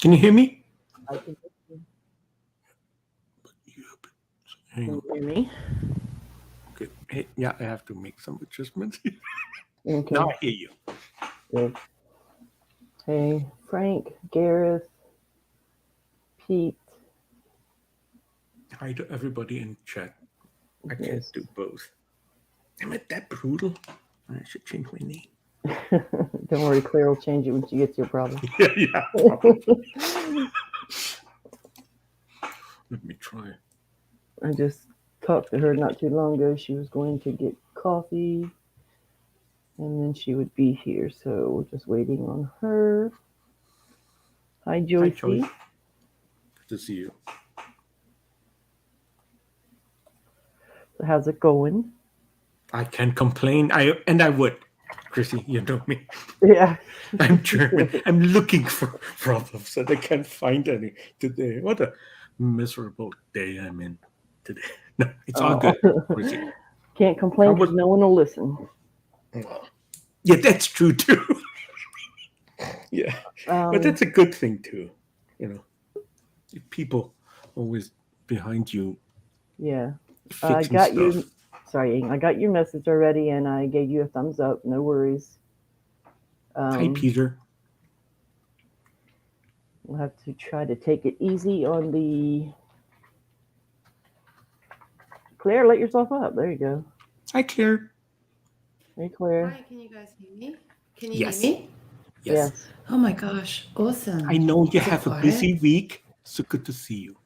Can you hear me? I can Hang on. hear me. Okay. Hey, yeah, I have to make some adjustments. Okay. Now I hear you. Good. Hey, Frank, Gareth, Pete. Hi to everybody in chat. I can't Yes. do both. Am I that brutal? I should change my name. Don't worry, Claire will change it when she gets your problem. Yeah, probably. Let me try. I just talked to her not too long ago. She was going to get coffee, and then she would be here. So we're just waiting on her. Hi, Hi, Joycey. Joy. Good to see you. So how's it going? I can't complain. I would. Chrissy, you know me. Yeah. I'm German. I'm looking for problems and I can't find any today. What a miserable day I'm in today. No, it's all good, Chrissy. Can't complain because no one will listen. Yeah, that's true too. Yeah, but that's a good thing too. You know, people always behind you. Yeah. Fixing I got stuff. your. Sorry, I got your message already, and I gave you a thumbs up. No worries. Hi, Peter. We'll have to try to take it easy on the. Claire, let yourself up. There you go. Hi, Claire. Hey, Claire. Hi, can you guys hear me? Can you Yes. hear me? Yes. Oh my gosh, awesome. I know you Is it have a quiet? busy week, so good to see you.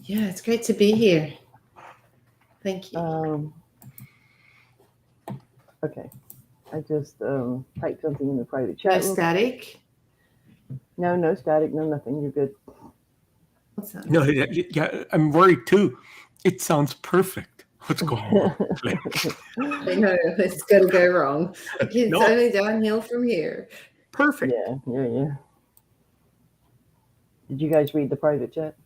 Yeah, it's great to be here. Thank you. Okay. I just typed something in the private chat. No static? No static, no nothing. You're good. Awesome. No, yeah, I'm worried too. It sounds perfect. What's going on? I know, it's going to go wrong. It's only downhill from here. Perfect. Yeah. Did you guys read the private chat?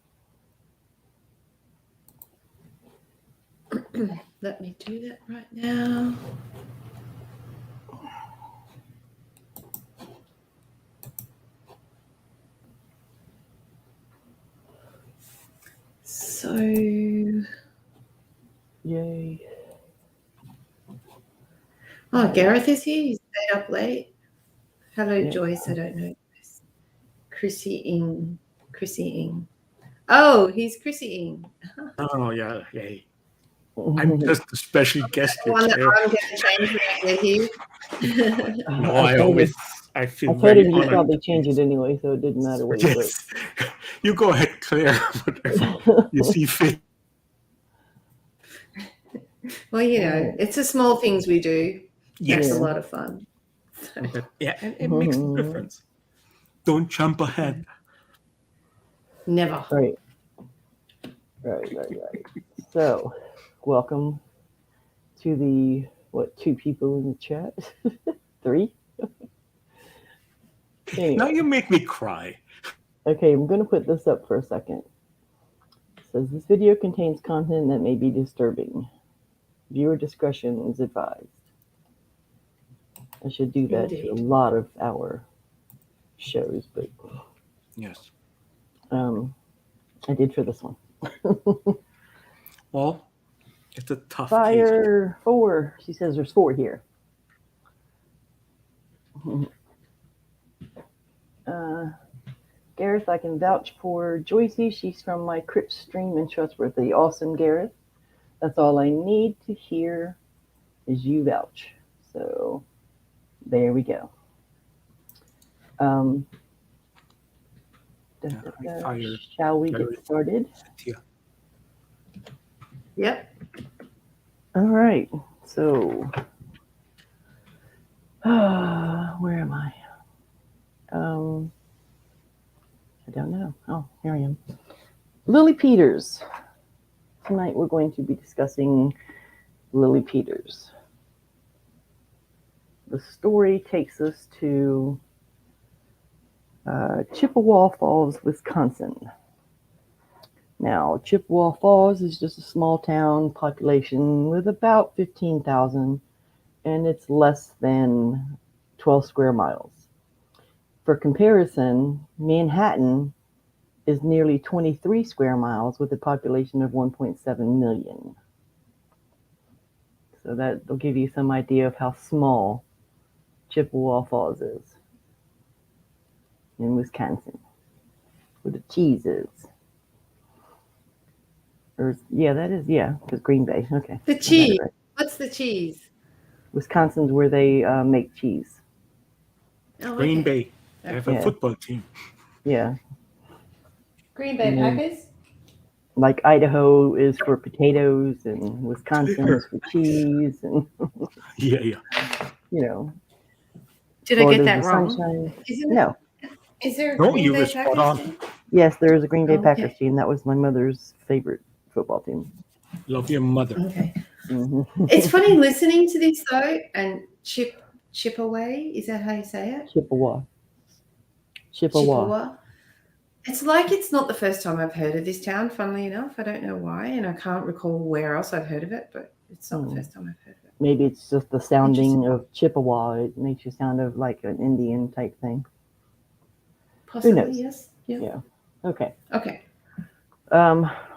Let me do that right now. So, yay. Oh, Gareth is here. He stayed up late. Hello, Yeah. Joyce. I don't know. Chrissy Ing. Oh, he's Chrissy Ing. Oh, yeah. Yay. I'm just a special guest The one that here. I'm going to change when I get here. No, I feel I told very him you honored. probably change it anyway, so it didn't matter what he wrote. Yes. You go ahead, Claire. Whatever you see fit. Well, you know, it's the small things we do. Yes. That's a lot of fun. Yeah, and it makes a difference. Don't jump ahead. Never. Right. So, welcome to the, 2 people in the chat? 3? Anyway. Now you make me cry. Okay, I'm going to put this up for a second. It says, this video contains content that may be disturbing. Viewer discretion is advised. I should do that to a lot of our shows, but yes, I did for this one. Well, it's a tough Fire case. 4. She says there's 4 here. Gareth, I can vouch for Joycey. She's from my Crypt stream and trustworthy. Awesome, Gareth. That's all I need to hear is you vouch. So there we go. Shall we get started? Yep. All right. So where am I? I don't know. Oh, here I am. Lily Peters. Tonight we're going to be discussing Lily Peters. The story takes us to Chippewa Falls, Wisconsin. Now, Chippewa Falls is just a small town population with about 15,000, and it's less than 12 square miles. For comparison, Manhattan is nearly 23 square miles with a population of 1.7 million. So that'll give you some idea of how small Chippewa Falls is in Wisconsin, where the cheese is. Because Green Bay. Okay. The cheese. Right. What's the cheese? Wisconsin's where they make cheese. Oh, Green Bay. They have a football team. Yeah. Green Bay Packers? Like Idaho is for potatoes and Wisconsin is for cheese. And yeah. You know. Did I get that wrong? Sunshine. No. Is there a Green Bay Packers team? Yes, there is a Green Bay Packers team. That was my mother's favorite football team. Love your mother. Okay. Mm-hmm. It's funny listening to this though, and Chippewa, is that how you say it? Chippewa. It's like it's not the first time I've heard of this town, funnily enough. I don't know why, and I can't recall where else I've heard of it, but it's not the first time I've heard of it. Maybe it's just the sounding of Chippewa. It makes you sound of like an Indian type thing. Possibly, who knows? Yes. Yeah. Okay.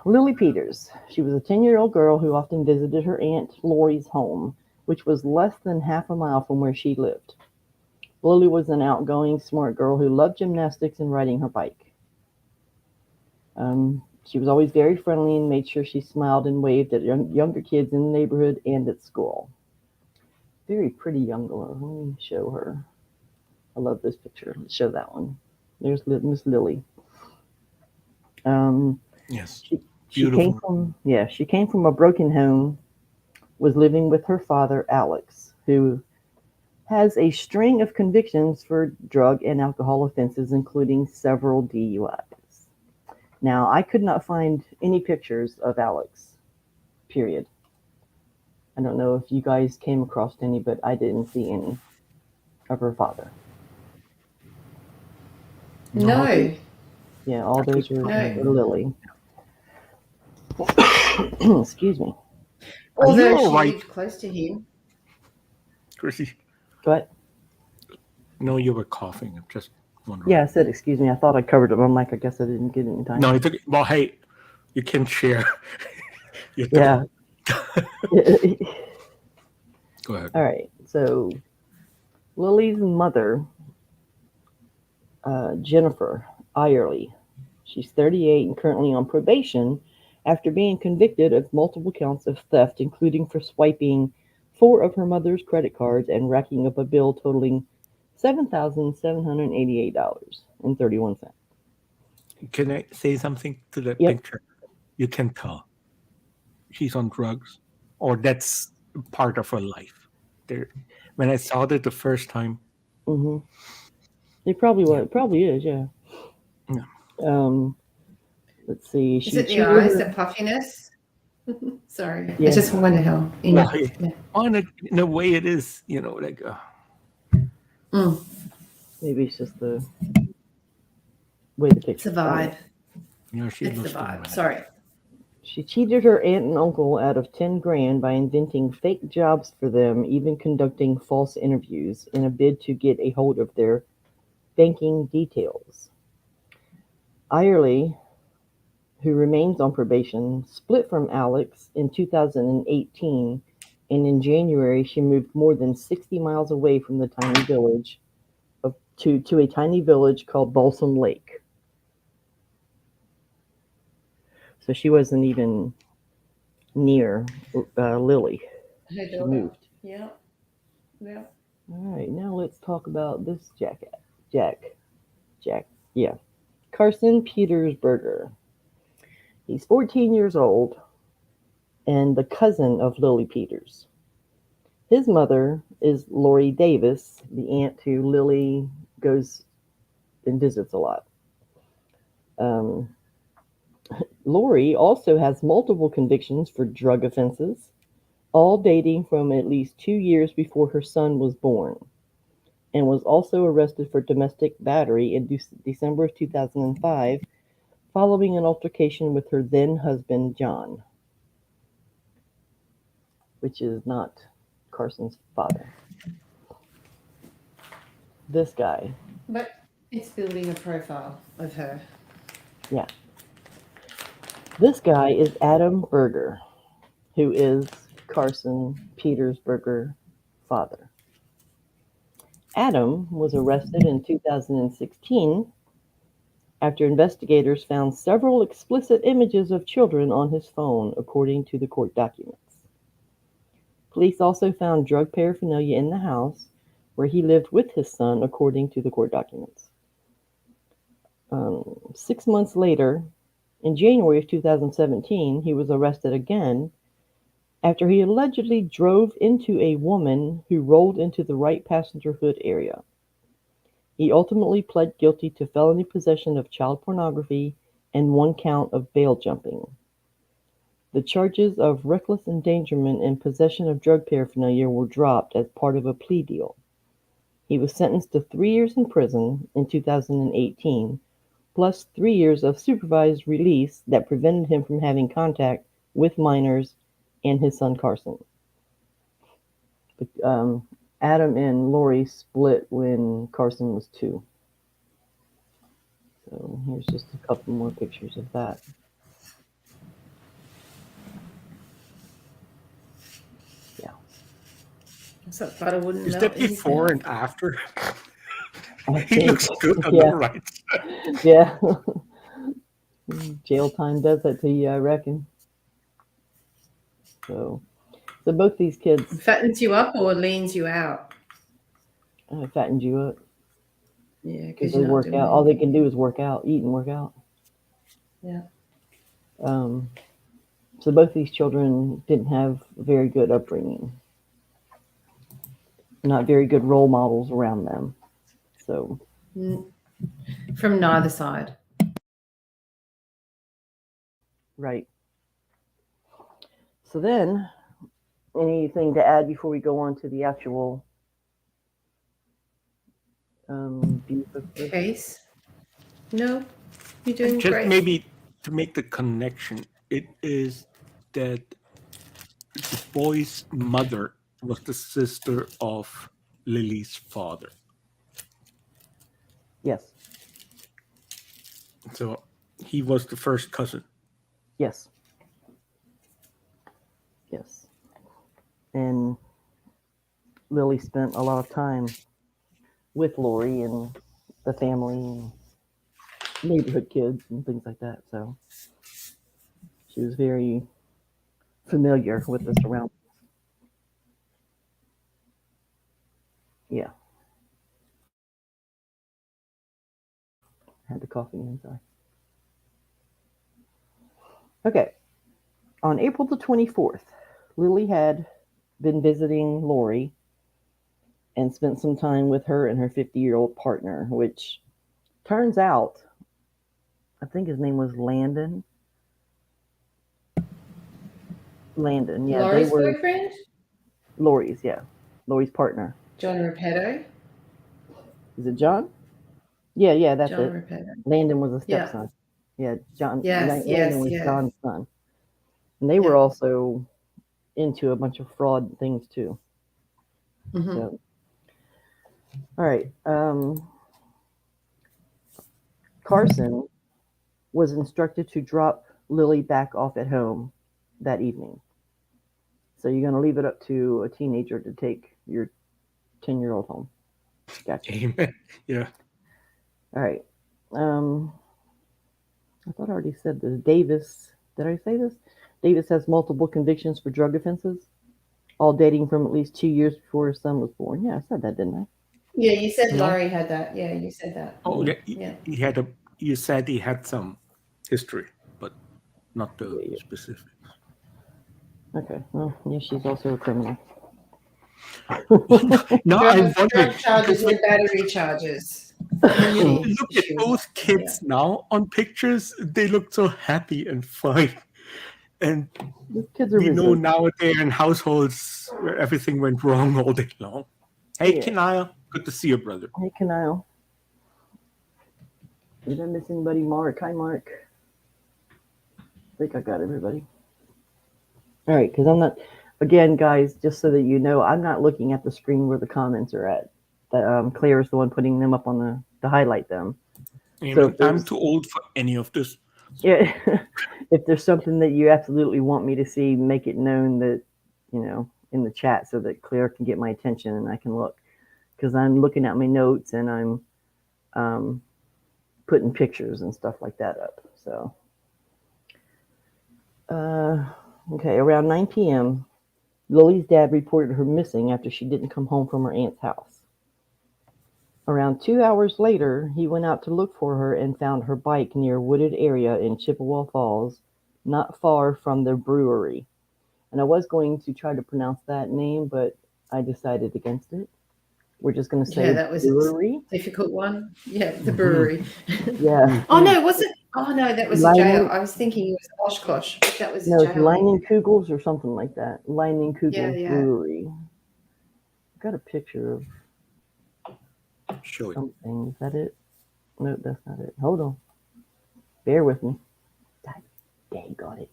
Lily Peters. She was a 10-year-old girl who often visited her Aunt Lori's home, which was less than half a mile from where she lived. Lily was an outgoing, smart girl who loved gymnastics and riding her bike. She was always very friendly and made sure she smiled and waved at younger kids in the neighborhood and at school. Very pretty young girl. Let me show her. I love this picture. Let's show that one. There's Miss Lily. Yes. She came from a broken home, was living with her father, Alex, who has a string of convictions for drug and alcohol offenses, including several DUIs. Now, I could not find any pictures of Alex, period. I don't know if you guys came across any, but I didn't see any of her father. No. Yeah, all those were Lily. Excuse me. Although she lived close to him. Chrissy. What? No, you were coughing. I'm just wondering. Yeah, I said excuse me. I thought I covered it. I'm like, I guess I didn't get it in time. No, it's okay. Well, hey, you can share. Yeah. Go ahead. All right. So Lily's mother, Jennifer Eyerly, she's 38 and currently on probation after being convicted of multiple counts of theft, including for swiping 4 of her mother's credit cards and racking up a bill totaling $7,788.31. Can I say something to that picture? You can tell she's on drugs, or that's part of her life. When I saw that the first time, it probably is, yeah. Let's see. Is it the eyes, the puffiness? Sorry, I just wonder how. In a way, it is. Like. Maybe it's just the way the picture. It's a vibe. It's the vibe. Sorry. She cheated her aunt and uncle out of $10,000 by inventing fake jobs for them, even conducting false interviews in a bid to get a hold of their banking details. Eyerly, who remains on probation, split from Alex in 2018, and in January she moved more than 60 miles away from the tiny village to a tiny village called Balsam Lake. So she wasn't even near Lily. She moved. Yeah. All right, now let's talk about this Jack. Yeah. Carson Petersberger. He's 14 years old and the cousin of Lily Peters. His mother is Lori Davis, the aunt who Lily goes and visits a lot. Lori also has multiple convictions for drug offenses, all dating from at least 2 years before her son was born, and was also arrested for domestic battery in December of 2005, following an altercation with her then husband, John, which is not Carson's father. This guy. But It's building a profile of her. Yeah. This guy is Adam Berger, who is Carson Petersberger father. Adam was arrested in 2016 after investigators found several explicit images of children on his phone, according to the court documents. Police also found drug paraphernalia in the house where he lived with his son, according to the court documents. 6 months later, in January of 2017, he was arrested again after he allegedly drove into a woman who rolled into the right passenger hood area. He ultimately pled guilty to felony possession of child pornography and 1 count of bail jumping. The charges of reckless endangerment and possession of drug paraphernalia were dropped as part of a plea deal. He was sentenced to 3 years in prison in 2018, plus 3 years of supervised release that prevented him from having contact with minors and his son Carson. Adam and Lori split when Carson was 2. So here's just a couple more pictures of that. Yeah. What's that butter wouldn't Is melt that in his before mouth? and after? I He think, looks good on yeah, the right side. yeah. Jail time does that to you, I reckon. So both these kids Fattens you up or leans you out? fattened you up Yeah, because because they you're not work doing out. All they anything. can do is work out, eat and work out. Yeah. So both these children didn't have very good upbringing, not very good role models around them. So From neither side. right. So then, anything to add before we go on to the actual view of this? Case? No, you're doing Just great. maybe to make the connection, it is that the boy's mother was the sister of Lily's father. Yes. So he was the first cousin. Yes. Yes. And Lily spent a lot of time with Lori and the family and neighborhood kids and things like that. So she was very familiar with the surroundings. Yeah. Had the coffee inside. Okay. On April the 24th, Lily had been visiting Lori and spent some time with her and her 50-year-old partner, which turns out, I think his name was Landon. Landon, yeah, Laura's they were boyfriend? Lori's, yeah, Lori's partner. John Repetto? Is it John? Yeah, that's John it. Repetto. Landon was a Yeah. stepson. Yeah, John. Yes, Landon was yeah. John's son, and they were also into a bunch of fraud things too. Mm-hmm. So, all right. Carson was instructed to drop Lily back off at home that evening. So you're going to leave it up to a teenager to take your 10-year-old home. Gotcha. Amen. Yeah. All right. I thought I already said this. Davis, did I say this? Davis has multiple convictions for drug offenses, all dating from at least 2 years before his son was born. Yeah, I said that, didn't I? Yeah, you said No. Laurie had that. Yeah, you said that. Oh, Yeah. He had a. You said he had some history, but not the specifics. Okay. Well, yeah, she's also a criminal. No, I'm wondering. Drug charges and battery charges. When you look at both kids now on pictures, they look so happy and fine. And These kids are we know resilient. now they're in households where everything went wrong all day long. Hey, Yeah. Kanaya, good to see you, brother. Hey, Kanile. Did I miss anybody? Mark. Hi, Mark. I think I got everybody. All right, because I'm not, again, guys, just so that you know, I'm not looking at the screen where the comments are at. Claire is the one putting them up on to highlight them. So I'm too old for any of this. Yeah, if there's something that you absolutely want me to see, make it known that, in the chat so that Claire can get my attention and I can look. Because I'm looking at my notes and I'm putting pictures and stuff like that up. So, okay, around 9 p.m., Lily's dad reported her missing after she didn't come home from her aunt's house. Around 2 hours later, he went out to look for her and found her bike near a wooded area in Chippewa Falls, not far from the brewery. And I was going to try to pronounce that name, but I decided against it. We're just going to say that was brewery. a difficult one. Yeah, the brewery. Yeah. Oh, no, was it? Oh, no, that was a jail. I was thinking it was Oshkosh, but that was a jail. No, it's Leinenkugels or something like that. Leinenkugels Brewery. I've got a picture of something. Is that it? No, that's not it. Hold on. Bear with me. Dang, got it.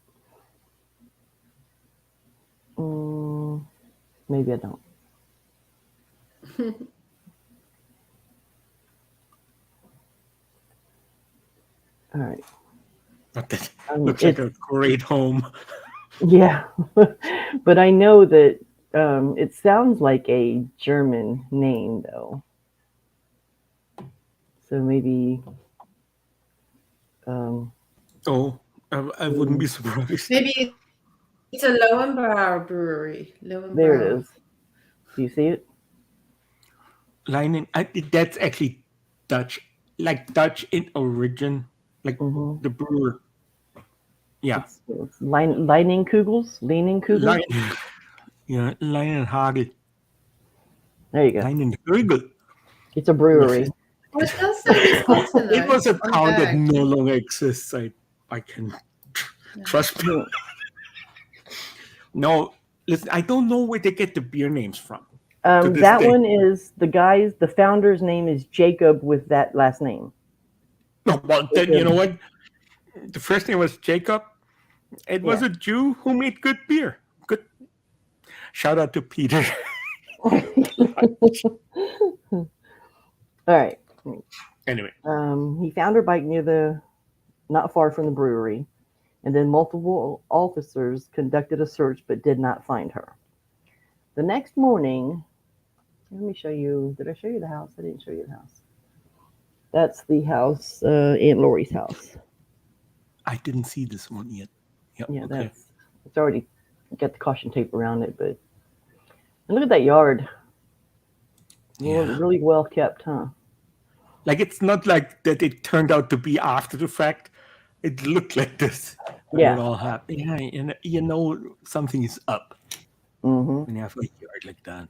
Maybe I don't. All right. Looks like a great home. Yeah, but I know that it sounds like a German name, though. So maybe. I wouldn't be surprised. Maybe it's a Lowenbauer brewery. There it is. Do you see it? Leinen. That's actually Dutch, like Dutch in origin, like the brewer. Yeah. It's Leinenkugels? Leinenkugels? Yeah, Leinenhagel. There you go. Leinenhagel. It's a brewery. Oh, it does say Wisconsin, though. It was a town that no longer exists. I can trust me. No, listen, I don't know where they get the beer names from. That one is the founder's name is Jacob with that last name. No, well, then you know what? The first name was Jacob. It was a Jew who made good beer. Good. Shout out to Peter. All right. Anyway. He found her bike not far from the brewery, and then multiple officers conducted a search but did not find her. The next morning, let me show you. Did I show you the house? I didn't show you the house. That's the house, Aunt Lori's house. I didn't see this one yet. Yep, yeah, okay. It's already got the caution tape around it, but and look at that yard. Yeah. Really well kept, huh? Like it's not like that it turned out to be after the fact. It looked like this. Yeah. It all happened. Yeah, you know something is up when you have a yard like that.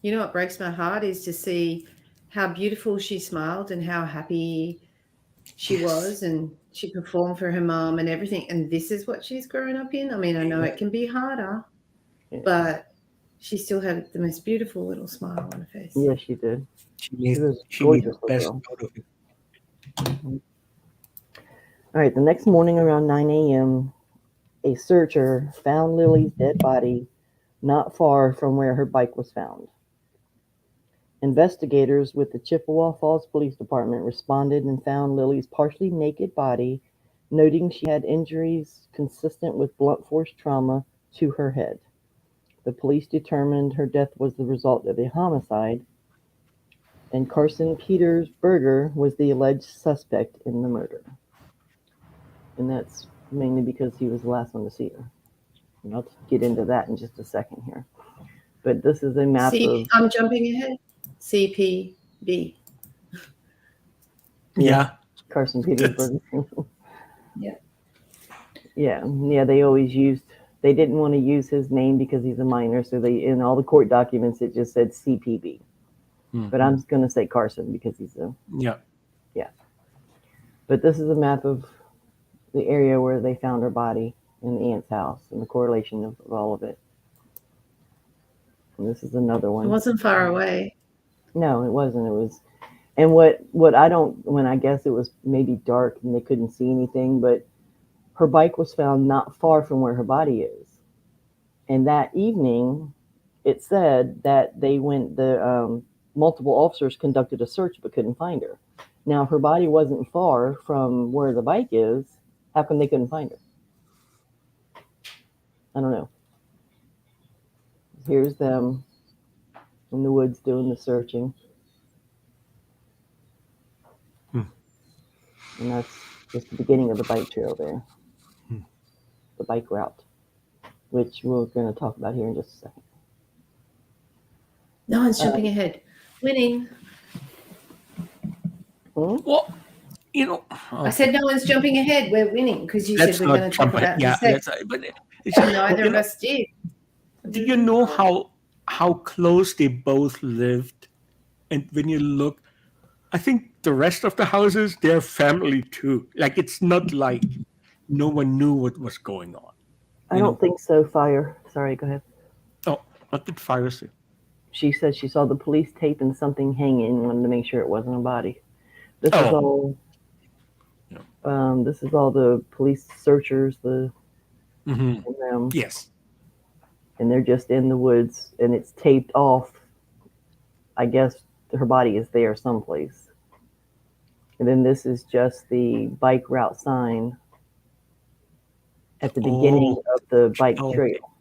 You know what breaks my heart is to see how beautiful she smiled and how happy she was, and she performed for her mom and everything. And this is what she's grown up in. I mean, I know it can be harder, but she still had the most beautiful little smile on her face. Yeah, she did. She made the best out of it. All right, the next morning around 9 a.m., a searcher found Lily's dead body not far from where her bike was found. Investigators with the Chippewa Falls Police Department responded and found Lily's partially naked body, noting she had injuries consistent with blunt force trauma to her head. The police determined her death was the result of a homicide, and Carson Peters Berger was the alleged suspect in the murder. And that's mainly because he was the last one to see her. And I'll get into that in just a second here. But this is a map of... I'm jumping ahead. CPB. Yeah. Carson Peters Berger. Yeah. Yeah, they didn't want to use his name because he's a minor, so in all the court documents it just said CPB. But I'm just going to say Carson because he's a... Yeah. But this is a map of the area where they found her body in the aunt's house and the correlation of all of it. And this is another one. It wasn't far away. No, it wasn't. It was... And I guess it was maybe dark and they couldn't see anything, but her bike was found not far from where her body is. And that evening, it said that they went, the multiple officers conducted a search but couldn't find her. Now, her body wasn't far from where the bike is. How come they couldn't find her? I don't know. Here's them in the woods doing the searching. And that's just the beginning of the bike trail there. The bike route, which we're going to talk about here in just a second. No one's jumping ahead. Winning. Well, you know, I said no one's jumping ahead. We're winning because you said we're going to talk about sex. But neither of us did. Do you know how close they both lived? And when you look, I think the rest of the houses, they're family too. Like, it's not like no one knew what was going on. I don't think so, Fire. Sorry, go ahead. Oh, what did Fire say? She said she saw the police tape and something hanging and wanted to make sure it wasn't a body. This is all. This is all the police searchers. Yes. And they're just in the woods, and it's taped off. I guess her body is there someplace. And then this is just the bike route sign at the beginning of the bike trail.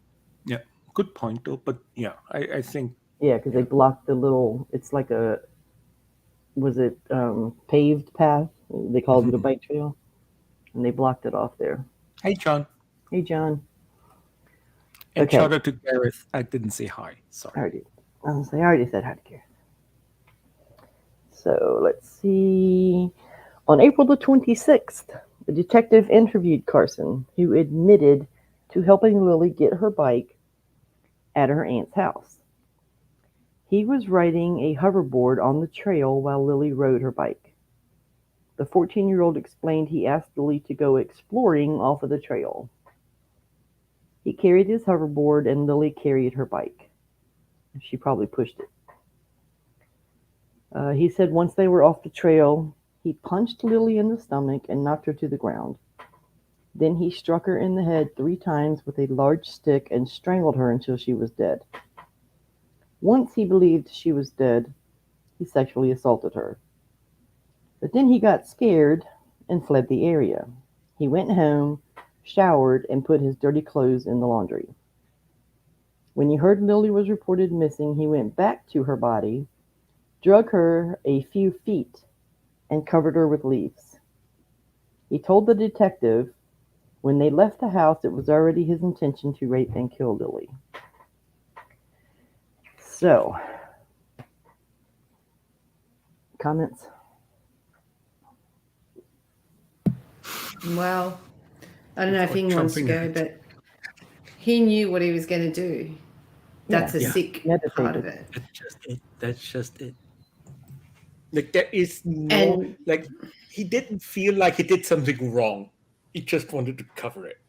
Yeah, good point though. But yeah, I think. Yeah, because they blocked the little. It's like a. Was it paved path? They called it a bike trail, and they blocked it off there. Hey, John. Hey, John. And shout out to Gareth. I didn't say hi. Sorry. I already said hi to Gareth. So let's see. On April the 26th, the detective interviewed Carson, who admitted to helping Lily get her bike at her aunt's house. He was riding a hoverboard on the trail while Lily rode her bike. The 14-year-old explained he asked Lily to go exploring off of the trail. He carried his hoverboard and Lily carried her bike. She probably pushed it. He said once they were off the trail, he punched Lily in the stomach and knocked her to the ground. Then he struck her in the head 3 times with a large stick and strangled her until she was dead. Once he believed she was dead, he sexually assaulted her. But then he got scared and fled the area. He went home, showered, and put his dirty clothes in the laundry. When he heard Lily was reported missing, he went back to her body, drug her a few feet, and covered her with leaves. He told the detective when they left the house it was already his intention to rape and kill Lily. So, comments? Well, I don't know if he wants to go, but he knew what he was going to do. That's a sick part of it. That's just it. Like, there is no, like, he didn't feel like he did something wrong. He just wanted to cover it.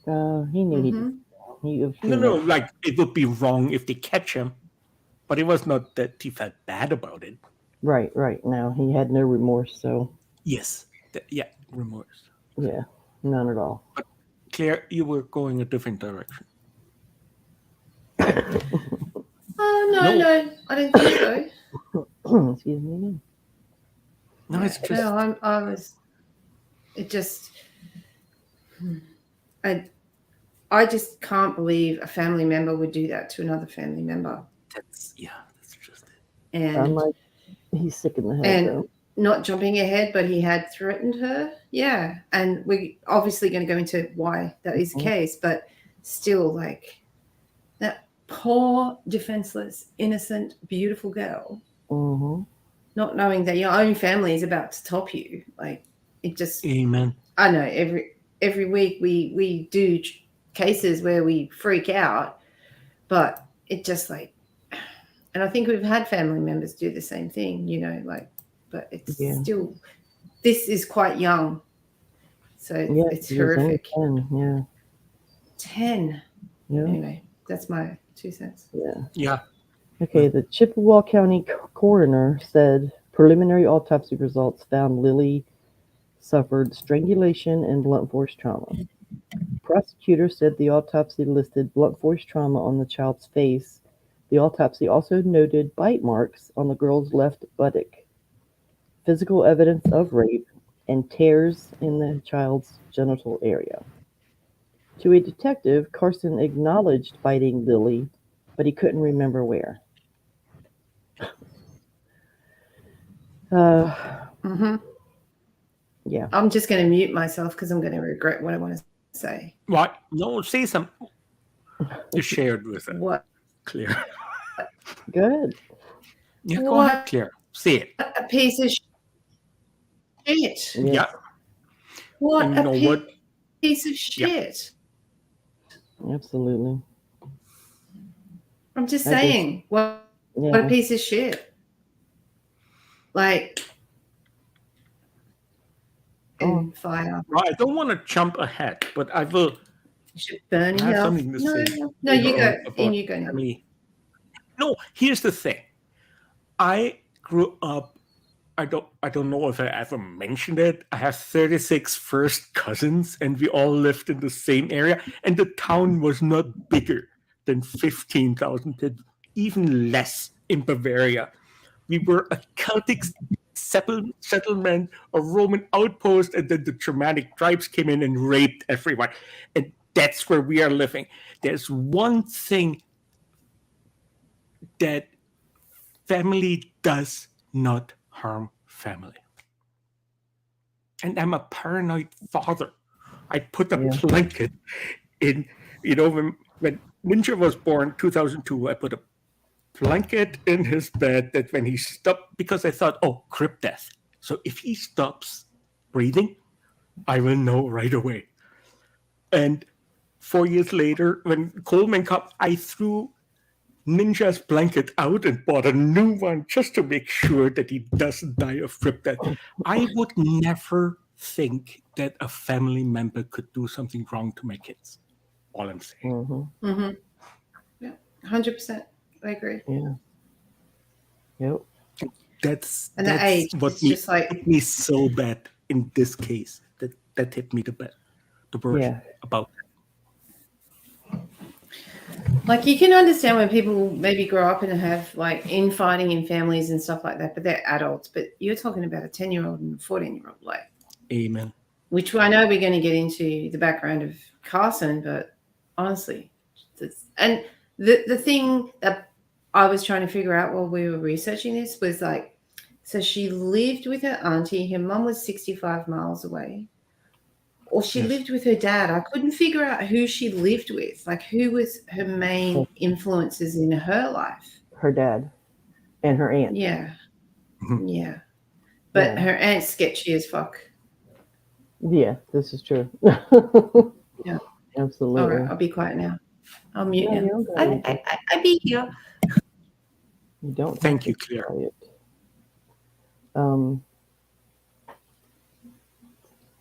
He knew he did. No, like, it would be wrong if they catch him, but it was not that he felt bad about it. Right. No, he had no remorse, so. Yes. Remorse. Yeah, none at all. But Claire, you were going a different direction. No, I didn't think so. Excuse me. No, it's just. No, I was. It just. I just can't believe a family member would do that to another family member. That's just it. And I'm like, he's sick in the head. And though. Not jumping ahead, but he had threatened her. Yeah, and we're obviously going to go into why that is the case, but still, like, that poor, defenseless, innocent, beautiful girl, not knowing that your own family is about to top you. Like, it just. Amen. I know every week we do cases where we freak out, but it just, like, and I think we've had family members do the same thing, like, but it's still, this is quite young, so it's horrific. 10, 10. Yeah. Anyway, that's my 2 cents. Yeah. Okay, the Chippewa County coroner said preliminary autopsy results found Lily suffered strangulation and blunt force trauma. Prosecutor said the autopsy listed blunt force trauma on the child's face, The autopsy also noted bite marks on the girl's left buttock, physical evidence of rape, and tears in the child's genital area. To a detective, Carson acknowledged biting Lily, but he couldn't remember where. Mm-hmm. Yeah. I'm just going to mute myself because I'm going to regret what I want to say. What? No, say something. You shared with it. What? Claire. Good. Yeah, go ahead, Claire. Say it. A piece of shit. Yeah. What And you know what? piece of shit. Absolutely. I'm just saying, what a piece of shit. Like, fire. Well, I don't want to jump ahead, but I will. You should burn in I have hell. something to say. No, you go. And you go now. No, here's the thing. I grew up. I don't know if I ever mentioned it. I have 36 first cousins, and we all lived in the same area. And the town was not bigger than 15,000 people, even less in Bavaria. We were a Celtic settlement, a Roman outpost, and then the Germanic tribes came in and raped everyone. And that's where we are living. There's one thing that family does not harm family. And I'm a paranoid father. I put a blanket in, when Ninja was born, 2002, I put a blanket in his bed that when he stopped, because I thought, crib death. So if he stops breathing, I will know right away. And 4 years later, when Coleman came, I threw Ninja's blanket out and bought a new one just to make sure that he doesn't die of crib death. I would never think that a family member could do something wrong to my kids. All I'm saying. Mm-hmm. Yeah, 100%. I agree. Yeah. Yep. That's the age, what hit me so bad in this case. That hit me the worst about that. Like, you can understand when people maybe grow up and have like infighting in families and stuff like that, but they're adults. But you're talking about a 10-year-old and a 14-year-old, like. Amen. Which I know we're going to get into the background of Carson, but honestly, and the thing that I was trying to figure out while we were researching this was like, so she lived with her auntie. Her mum was 65 miles away. Or she lived with her dad. I couldn't figure out who she lived with. Like, who was her main influences in her life? Her dad and her aunt. Yeah. Yeah. But her aunt's sketchy as fuck. Yeah, this is true. Yeah. Absolutely. All right, I'll be quiet now. I'll mute now. I be here. You don't. Thank you, Claire.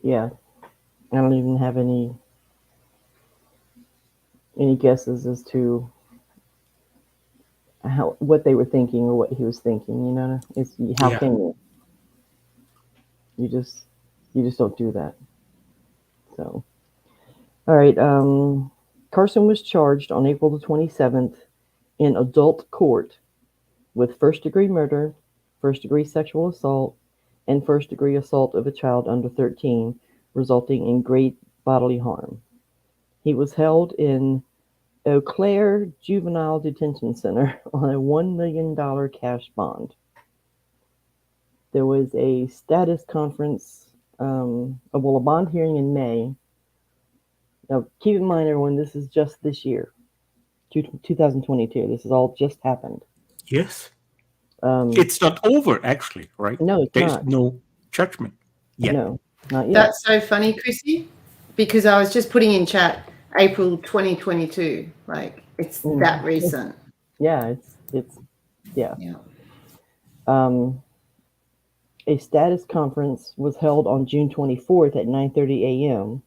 Yeah. I don't even have any guesses as to what they were thinking or what he was thinking. You know, it's how can you? You just don't do that. So, all right. Carson was charged on April the 27th in adult court with first-degree murder, first-degree sexual assault, and first-degree assault of a child under 13, resulting in great bodily harm. He was held in Eau Claire Juvenile Detention Center on a $1 million cash bond. There was a status conference, a bond hearing in May. Now, keep in mind, everyone, this is just this year, 2022. This has all just happened. Yes. It's not over, actually, right? No, it's There's not. no judgment yet. No, not yet. That's so funny, Chrissy, because I was just putting in chat April 2022. Like, it's that recent. Yeah, it's yeah. A status conference was held on June 24th at 9:30 a.m.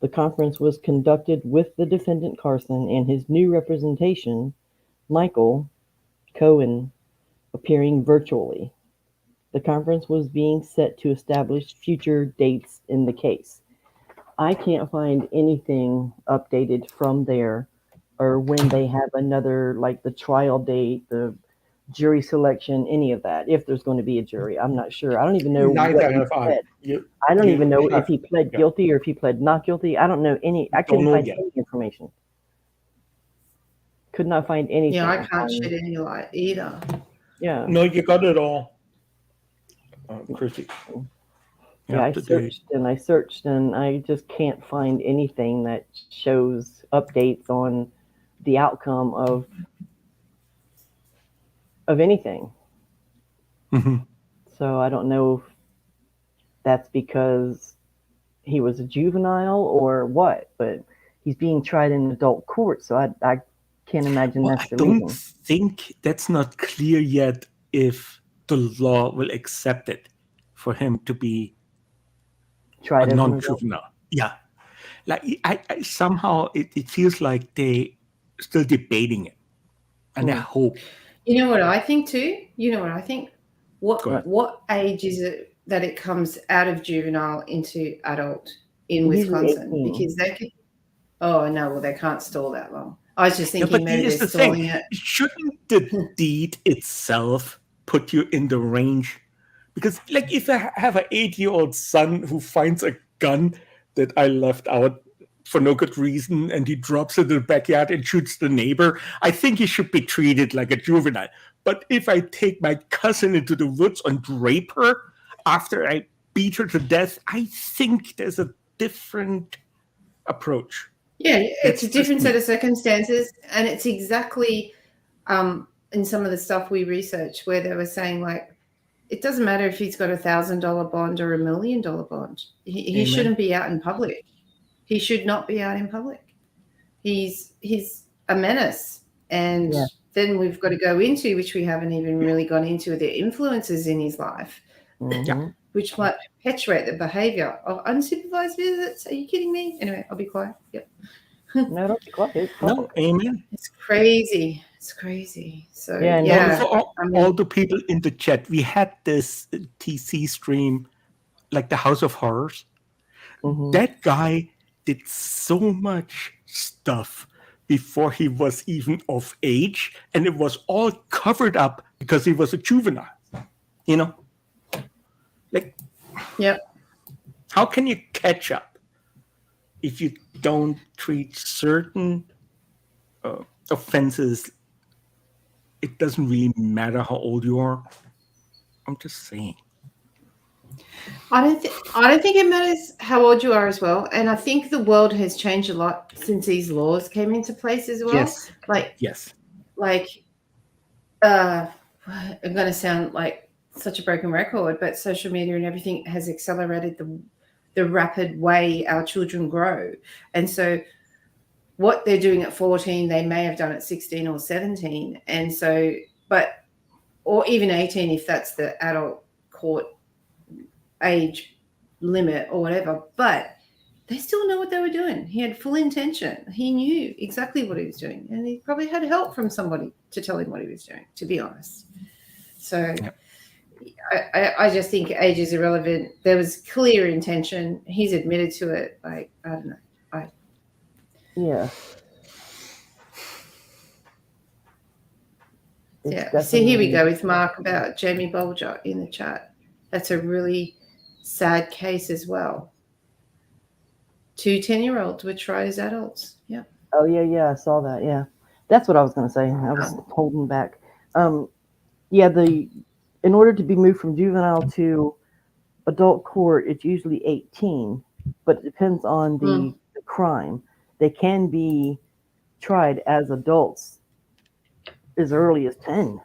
The conference was conducted with the defendant Carson and his new representation, Michael Cohen, appearing virtually. The conference was being set to establish future dates in the case. I can't find anything updated from there or when they have another, like the trial date, the jury selection, any of that. If there's going to be a jury, I'm not sure. I don't even know what Neither he have I. pled. I don't even know if he pled yeah. guilty or if he pled not guilty. I don't know any. I couldn't know find yet. any information. Could not find anything. Yeah, I can't shed any light either. Yeah. No, you got it all, Chrissy. Yeah, I searched and I just can't find anything that shows updates on the outcome of anything. Mm-hmm. So I don't know if that's because he was a juvenile or what, but he's being tried in adult court, so I can't imagine that's the reason. I don't think that's not clear yet if the law will accept it for him to be tried a as non-juvenile. Yeah. Like I somehow it feels like they still debating it. And I hope. You know what I think too? You know what I think? What age is it that it comes out of juvenile into adult in Wisconsin? Because they could. Oh no, well they can't stall that long. I was just thinking maybe they're stalling it. Shouldn't the deed itself put you in the range? Because like if I have an 8-year-old son who finds a gun that I left out for no good reason and he drops it in the backyard and shoots the neighbor, I think he should be treated like a juvenile. But if I take my cousin into the woods and rape her after I beat her to death, I think there's a different approach. Yeah, it's a different set of circumstances, and it's exactly in some of the stuff we researched where they were saying like it doesn't matter if he's got $1,000 bond or $1 million bond. He shouldn't be out in public. He should not be out in public. He's a menace, and then we've got to go into, which we haven't even really gone into, the influences in his life, which might perpetuate the behavior of unsupervised visits. Are you kidding me? Anyway, I'll be quiet. Yep. No, don't be quiet. No, amen. It's crazy. It's crazy. So all the people in the chat, we had this TC stream, like the House of Horrors. Mm-hmm. That guy did so much stuff before he was even of age, and it was all covered up because he was a juvenile. You know, like, how can you catch up if you don't treat certain offenses? It doesn't really matter how old you are. I'm just saying. I don't think it matters how old you are as well. And I think the world has changed a lot since these laws came into place as well. Yes. I'm going to sound like such a broken record, but social media and everything has accelerated the rapid way our children grow. And so what they're doing at 14, they may have done at 16 or 17. And so, or even 18, if that's the adult court age limit or whatever, but they still know what they were doing. He had full intention. He knew exactly what he was doing, and he probably had help from somebody to tell him what he was doing, to be honest. So I just think age is irrelevant. There was clear intention. He's admitted to it. Like, I don't know. See, here we go with Mark about Jamie Bolger in the chat. That's a really sad case as well. 2 10-year-olds were tried as adults. Yeah. Oh yeah, I saw that. Yeah, that's what I was going to say. I was holding back. In order to be moved from juvenile to adult court, it's usually 18, but it depends on the crime. They can be tried as adults as early as 10.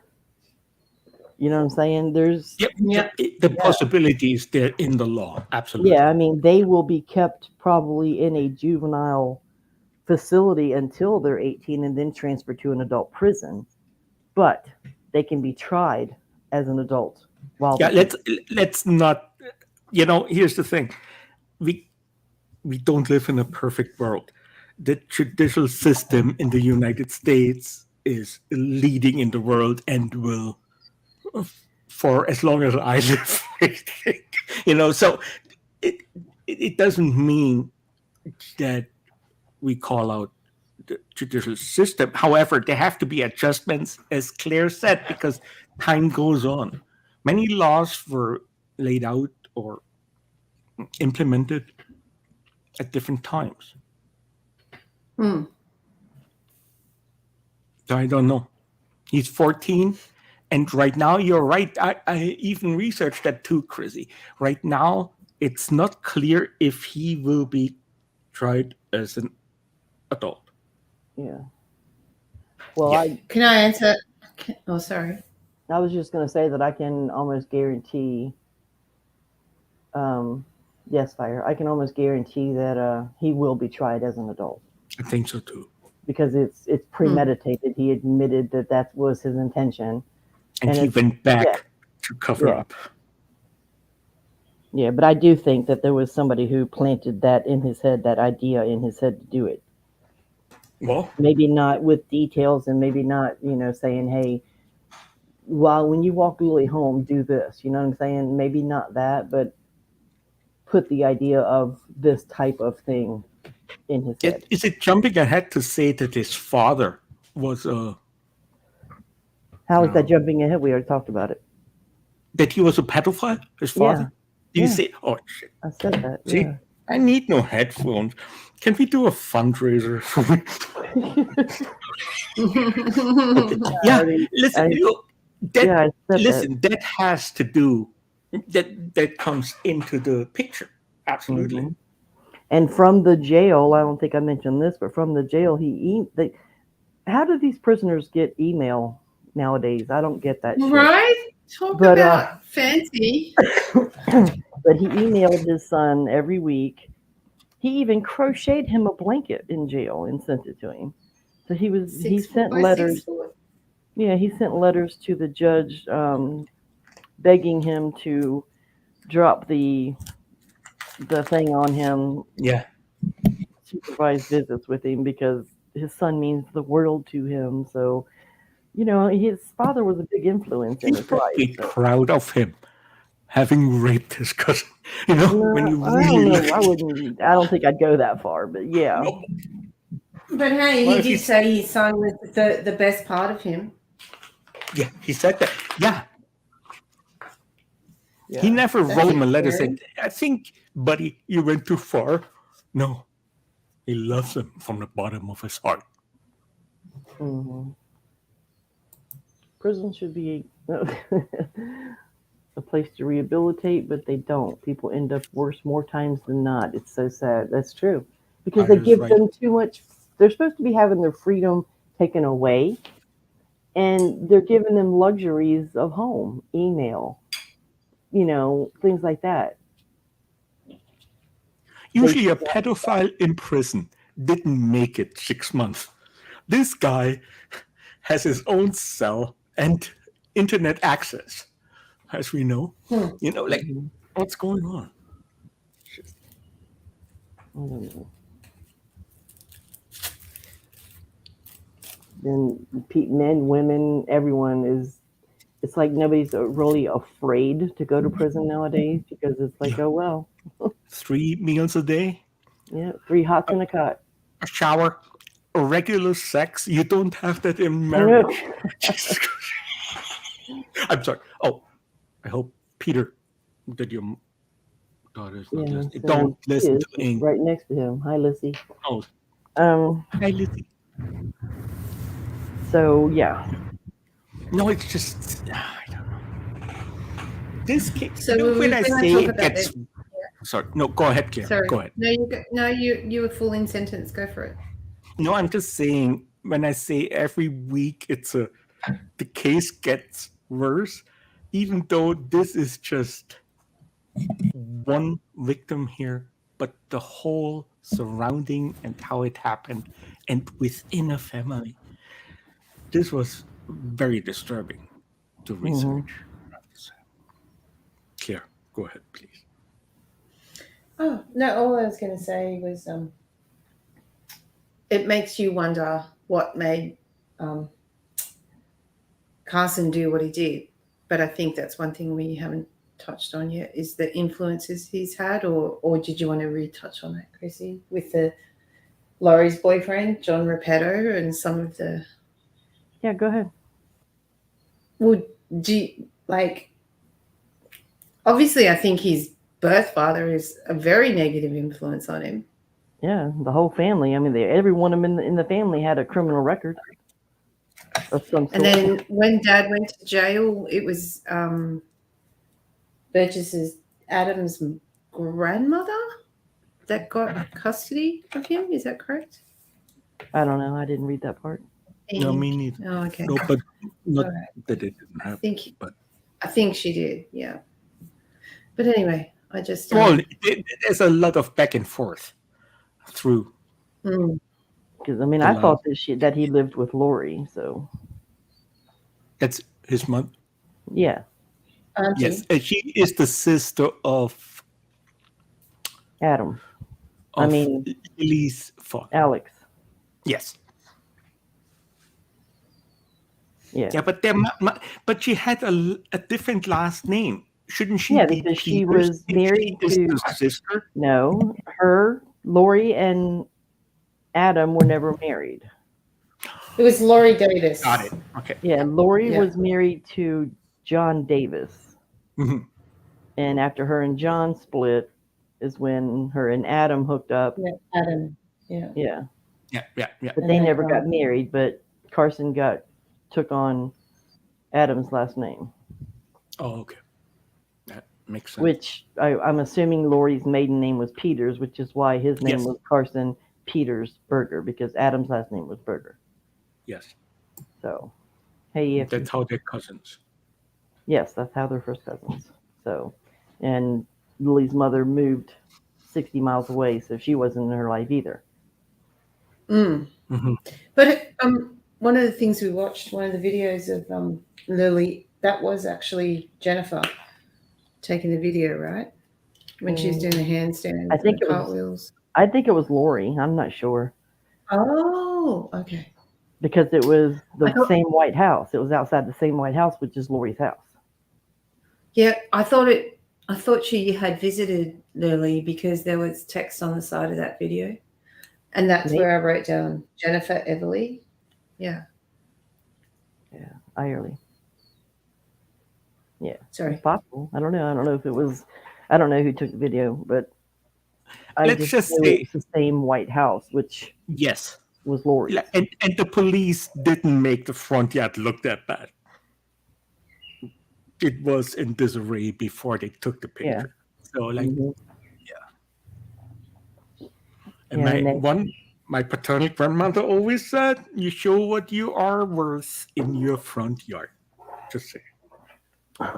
You know what I'm saying? There's the possibilities there in the law. Absolutely. Yeah, I mean, they will be kept probably in a juvenile facility until they're 18 and then transferred to an adult prison. But they can be tried as an adult. Let's not. Here's the thing: we don't live in a perfect world. The judicial system in the United States is leading in the world and will for as long as I live. So it doesn't mean that we call out the judicial system. However, there have to be adjustments, as Claire said, because time goes on. Many laws were laid out or implemented at different times. Hmm. So I don't know. He's 14, and right now, you're right. I even researched that too, Chrissy. Right now, it's not clear if he will be tried as an adult. Yeah. Well, Yeah. Can I answer? Oh, sorry. I was just going to say that I can almost guarantee, yes, Fire, I can almost guarantee that he will be tried as an adult I think so too. because it's premeditated. He admitted that was his intention. And he went back to cover Yeah. up. Yeah, but I do think that there was somebody who planted that in his head, that idea in his head to do it. Well, Maybe not with details and maybe not, saying, hey, well, when you walk Lily home, do this. You know what I'm saying? Maybe not that, but put the idea of this type of thing in his head. is it jumping ahead to say that his father was How is that jumping ahead? We already talked about it. that he was a pedophile? His father? Do you say? Oh shit! I said that. See, Yeah. I need no headphones. Can we do a fundraiser? Okay. Yeah, listen. That has to do. That comes into the picture. Absolutely. Mm-hmm. And from the jail, I don't think I mentioned this, but from the jail, how do these prisoners get email nowadays? I don't get that shit. Right? Talk about fancy. But he emailed his son every week. He even crocheted him a blanket in jail and sent it to him. So he sent letters. Yeah, he sent letters to the judge begging him to drop the thing on him. Yeah. Supervised visits with him because his son means the world to him. So, his father was a big influence in his life. He's probably proud of him having raped his cousin. When you really I don't think I'd go that far, but yeah. No. But hey, he did say his son was the best part of him. Yeah, he said that. Yeah. He never wrote him a letter saying, I think, buddy, you went too far. No. He loves him from the bottom of his heart. Mm-hmm. Prison should be a place to rehabilitate, but they don't. People end up worse more times than not. It's so sad. That's true. Because they give them too much. They're supposed to be having their freedom taken away, and they're giving them luxuries of home, email, things like that. Usually a pedophile in prison didn't make it 6 months. This guy has his own cell and internet access, as we know. What's going on? I don't know. Then men, women, everyone it's like nobody's really afraid to go to prison nowadays because it's like, oh, well. 3 meals a day? Yeah, 3 hots in a cot. A shower, a regular sex. You don't have that in marriage. I'm sorry. Oh, I hope, Peter, that your daughter's not listening. Don't listen to Ing. Right next to him. Hi, Lissy. Oh. Hi, Lissy. So, yeah. No, it's just, I don't know. This case, when I say it gets... Sorry, no, go ahead, Claire. Sorry. Go ahead. No, you were full in sentence. Go for it. No, I'm just saying, when I say every week the case gets worse, even though this is just one victim here, but the whole surrounding and how it happened and within a family. This was very disturbing to research. Claire, go ahead, please. Oh, no, all I was going to say was it makes you wonder what made Carson do what he did. But I think that's one thing we haven't touched on yet is the influences he's had, or did you want to retouch on that, Chrissy, with Laurie's boyfriend, John Repetto, and some of the. Yeah, go ahead. Would do you, like? Obviously, I think his birth father is a very negative influence on him. Yeah, the whole family. I mean, every one of them in the family had a criminal record of some sort. And then when Dad went to jail, it was Burgess's Adam's grandmother that got custody of him. Is that correct? I don't know. I didn't read that part. No, me neither. Oh, okay. No, but not Alright. that it didn't happen. I think she did. Yeah. But anyway, I just. Well, there's a lot of back and forth through. Because I mean, I thought that he lived with Lori, so. That's his mother. Yeah. Auntie. Yes, and she is the sister of Adam. I mean, Lily's father. Alex. Yes. Yeah. Yeah, but she had a different last name. Shouldn't she? Yeah, be because she Peters was if married she is to the sister. No, Lori and Adam were never married. It was Laurie Davis. Got it. Okay. Yeah, Lori was married to John Davis. Mm-hmm. And after her and John split is when her and Adam hooked up. Yeah, Adam. Yeah. Yeah. Yeah. But they never got married, but Carson took on Adam's last name. Oh, okay. That makes sense. Which I'm assuming Lori's maiden name was Peters, which is why his name was Carson Peters Berger, because Adam's last name was Berger. Yes. So, hey, that's how they're cousins. Yes, that's how they're first cousins. So, and Lily's mother moved 60 miles away, so she wasn't in her life either. Mm-hmm. But one of the things we watched, one of the videos of Lily, that was actually Jennifer taking the video, right? When she was doing the handstand, I think cartwheels. I think it was Lori. I'm not sure. Oh, okay. Because it was the same White House. It was outside the same White House, which is Lori's house. Yeah, I thought she had visited Lily because there was text on the side of that video. And that's where I wrote down Jennifer Everly. Yeah. Yeah, Irely. Yeah. Sorry. It's possible. I don't know. I don't know if it was, I don't know who took the video, but Let's just say it's the same White House, which was Lori. And the police didn't make the front yard look that bad. It was in disarray before they took the picture. So And my paternal grandmother always said, "You show what you are worth in your front yard." Just say. I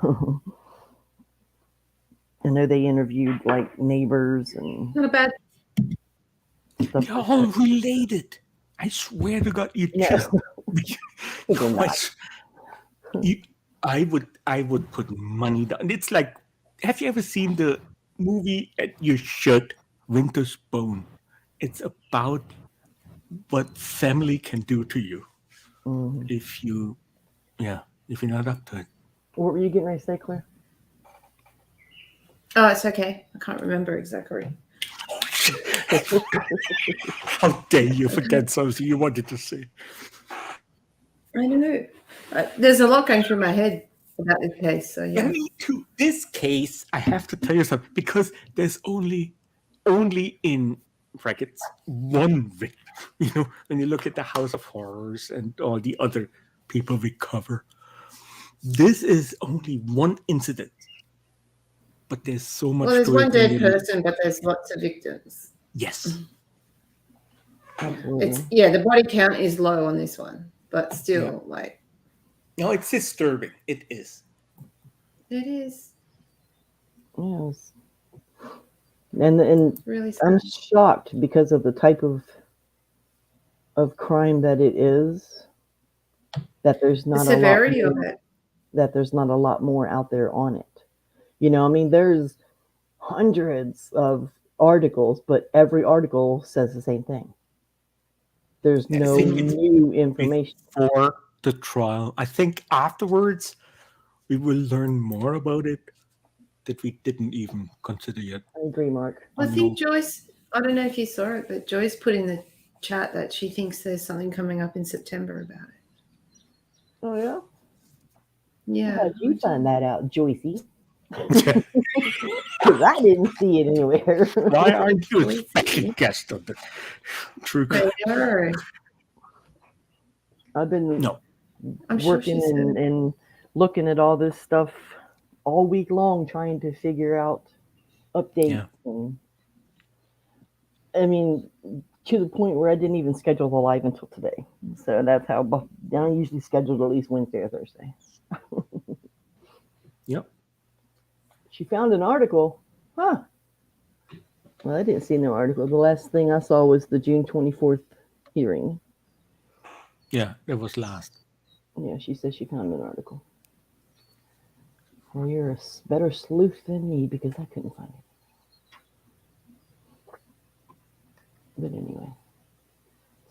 know they interviewed like neighbors and not a bad. They're all related. I swear to God, you just. I would put money down. It's like, have you ever seen the movie You Should, Winter's Bone? It's about what family can do to you if you're not up to it. What were you getting ready to say, Claire? Oh, it's okay. I can't remember exactly. How dare you forget something you wanted to say? I don't know. There's a lot going through my head about this case. So yeah. Me too. This case, I have to tell you something, because there's only in brackets one victim. You know, when you look at the House of Horrors and all the other people we cover, this is only one incident. But there's so much. Well, there's one dead person, but there's lots of victims. Yes. Absolutely. The body count is low on this one, but still, No, it's disturbing. It is. It is. Yes. And really sad. I'm shocked because of the type of crime that it is, that there's not the severity of it. That there's not a lot more out there on it. You know, I mean, there's hundreds of articles, but every article says the same thing. There's no new information. For the trial, I think afterwards we will learn more about it that we didn't even consider yet. I agree, Mark. I think Joyce, I don't know if you saw it, but Joyce put in the chat that she thinks there's something coming up in September about it. Oh yeah. Yeah. How did you find that out, Joycey? Because I didn't see it anywhere. Why aren't you a special guest of the True Crime? I've been I'm sure she working said. and looking at all this stuff all week long, trying to figure out updates. And I mean, to the point where I didn't even schedule the live until today. So that's how I usually schedule at least Wednesday or Thursday. Yep. She found an article. Huh. Well, I didn't see no article. The last thing I saw was the June 24th hearing. Yeah, that was last. Yeah, she said she found an article. Well, you're a better sleuth than me because I couldn't find it. But anyway,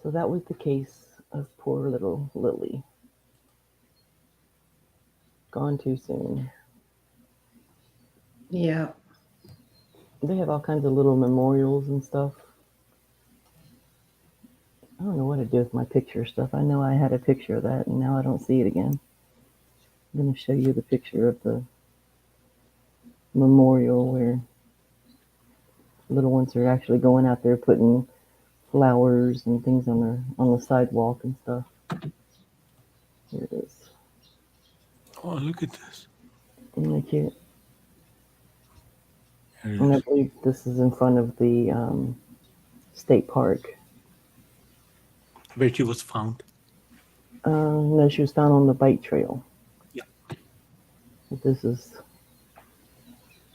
so that was the case of poor little Lily. Gone too soon. Yeah. They have all kinds of little memorials and stuff. I don't know what to do with my picture stuff. I know I had a picture of that, and now I don't see it again. I'm going to show you the picture of the memorial where little ones are actually going out there putting flowers and things on the sidewalk and stuff. Here it is. Oh, look at this. Isn't that cute? And I believe this is in front of the state park. Where she was found. No, she was found on the bike trail. Yeah. But this is,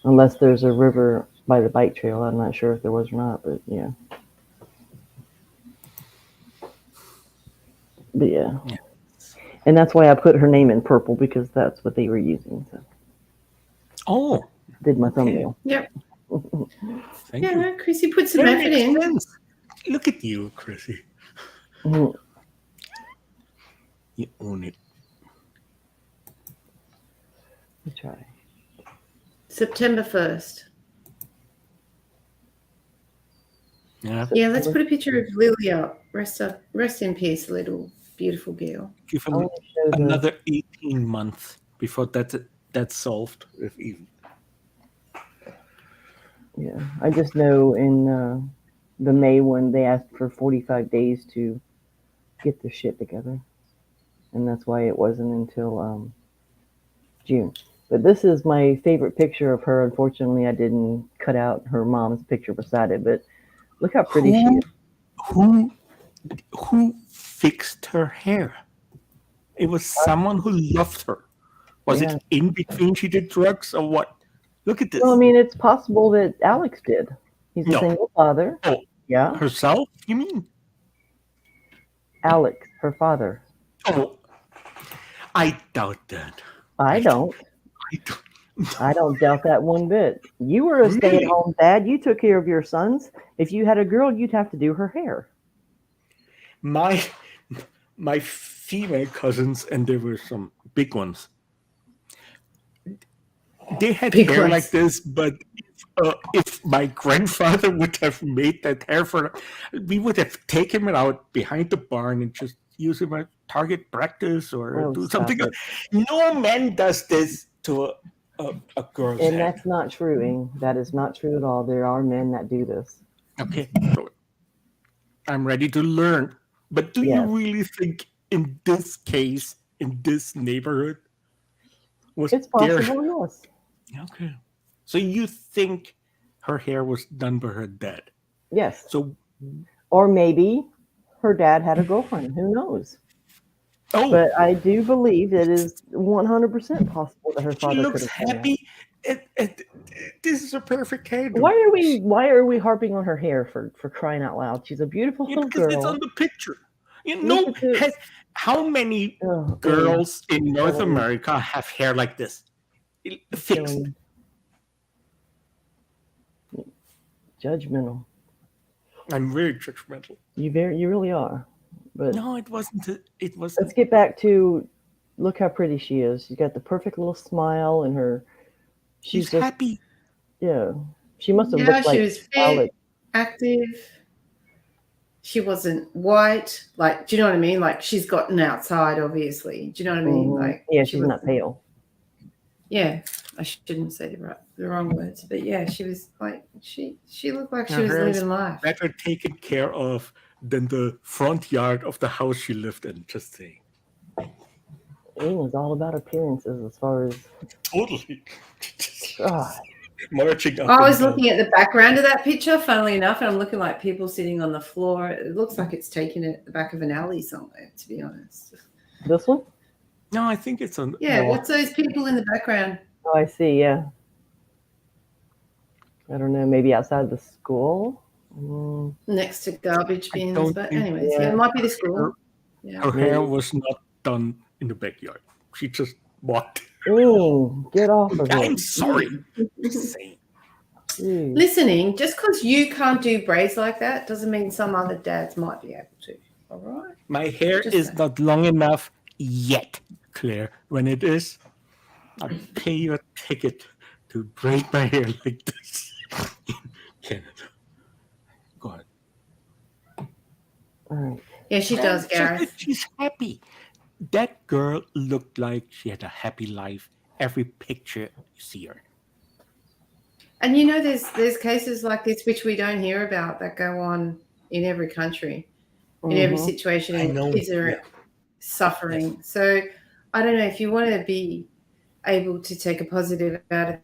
unless there's a river by the bike trail. I'm not sure if there was or not, but yeah. But yeah. And that's why I put her name in purple, because that's what they were using. So. Oh. Did my thumbnail. Yep. Thank you. Chrissy put some effort in. Sense. Look at you, Chrissy. Mm-hmm. You own it. Let's try. September 1st. Yeah. Yeah, let's put a picture of Lily up. Rest in peace, little beautiful girl. Give them another 18 months before that's solved, if even. Yeah, I just know in the May one, they asked for 45 days to get their shit together. And that's why it wasn't until June. But this is my favorite picture of her. Unfortunately, I didn't cut out her mom's picture beside it, but look how pretty she is. Who fixed her hair? It was someone who loved her. Was it in between she did drugs or what? Look at this. Well, I mean, it's possible that Alex did. He's a single father. Oh, yeah. Herself, you mean? Alex, her father. Oh, I doubt that. I don't doubt that one bit. You were a stay-at-home dad. You took care of your sons. If you had a girl, you'd have to do her hair. My female cousins, and there were some big ones, they had big hair like this, but if my grandfather would have made that hair for, we would have taken it out behind the barn and just use him at target practice or do something. No man does this to a girl's and head. That's not true, Ing. That is not true at all. There are men that do this. Okay, so I'm ready to learn. But do you really think in this case, in this neighborhood, it's possible, yes. Okay. So you think her hair was done by her dad? Yes. So, or maybe her dad had a girlfriend. Who knows? Oh. But I do believe it is 100% possible that her father she looks could have happy. This is a perfect hair. Why are we harping on her hair for crying out loud? She's a beautiful little girl. Because it's on the picture. You know, how many girls in North America have hair like this? Fixed. Judgmental. I'm very judgmental. You really are. But no, it wasn't. It was. Let's get back to look how pretty she is. She's got the perfect little smile and her. She's just happy. Yeah, she must have looked like she was fit, Alex. active. she wasn't white. Like, do you know what I mean? Like, she's gotten outside, obviously. Do you know what I mean? Like, yeah, she she's not pale. Yeah, I shouldn't say the wrong words, but yeah, she was like she looked like she Her was hair is living life. better taken care of than the front yard of the house she lived in. Just saying. It was all about appearances as far as Totally. God. Marching up I and was down. looking at the background of that picture, funnily enough, and I'm looking like people sitting on the floor. It looks like it's taken at the back of an alley somewhere, to be honest. This one? No, I think it's on. Yeah, what's those people in the background? Oh, I see. Yeah. I don't know. Maybe outside the school. Next to garbage I bins, don't but think anyways, yeah, it might be the school. her, Yeah. her hair was not done in the backyard. She just walked. Get off of I'm it. sorry. Just saying. Jeez. Listening, just because you can't do braids like that doesn't mean some other dads might be able to. All right. My hair Just is saying. not long enough yet, Claire. When it is, I'll pay you a ticket to braid my hair like this in Canada. Go ahead. All right. Yeah, she does, Gareth. She's happy. That girl looked like she had a happy life. Every picture you see her. And you know, there's cases like this which we don't hear about that go on in every country, in every situation, I and know. kids are suffering. Yes. So I don't know if you want to be able to take a positive out of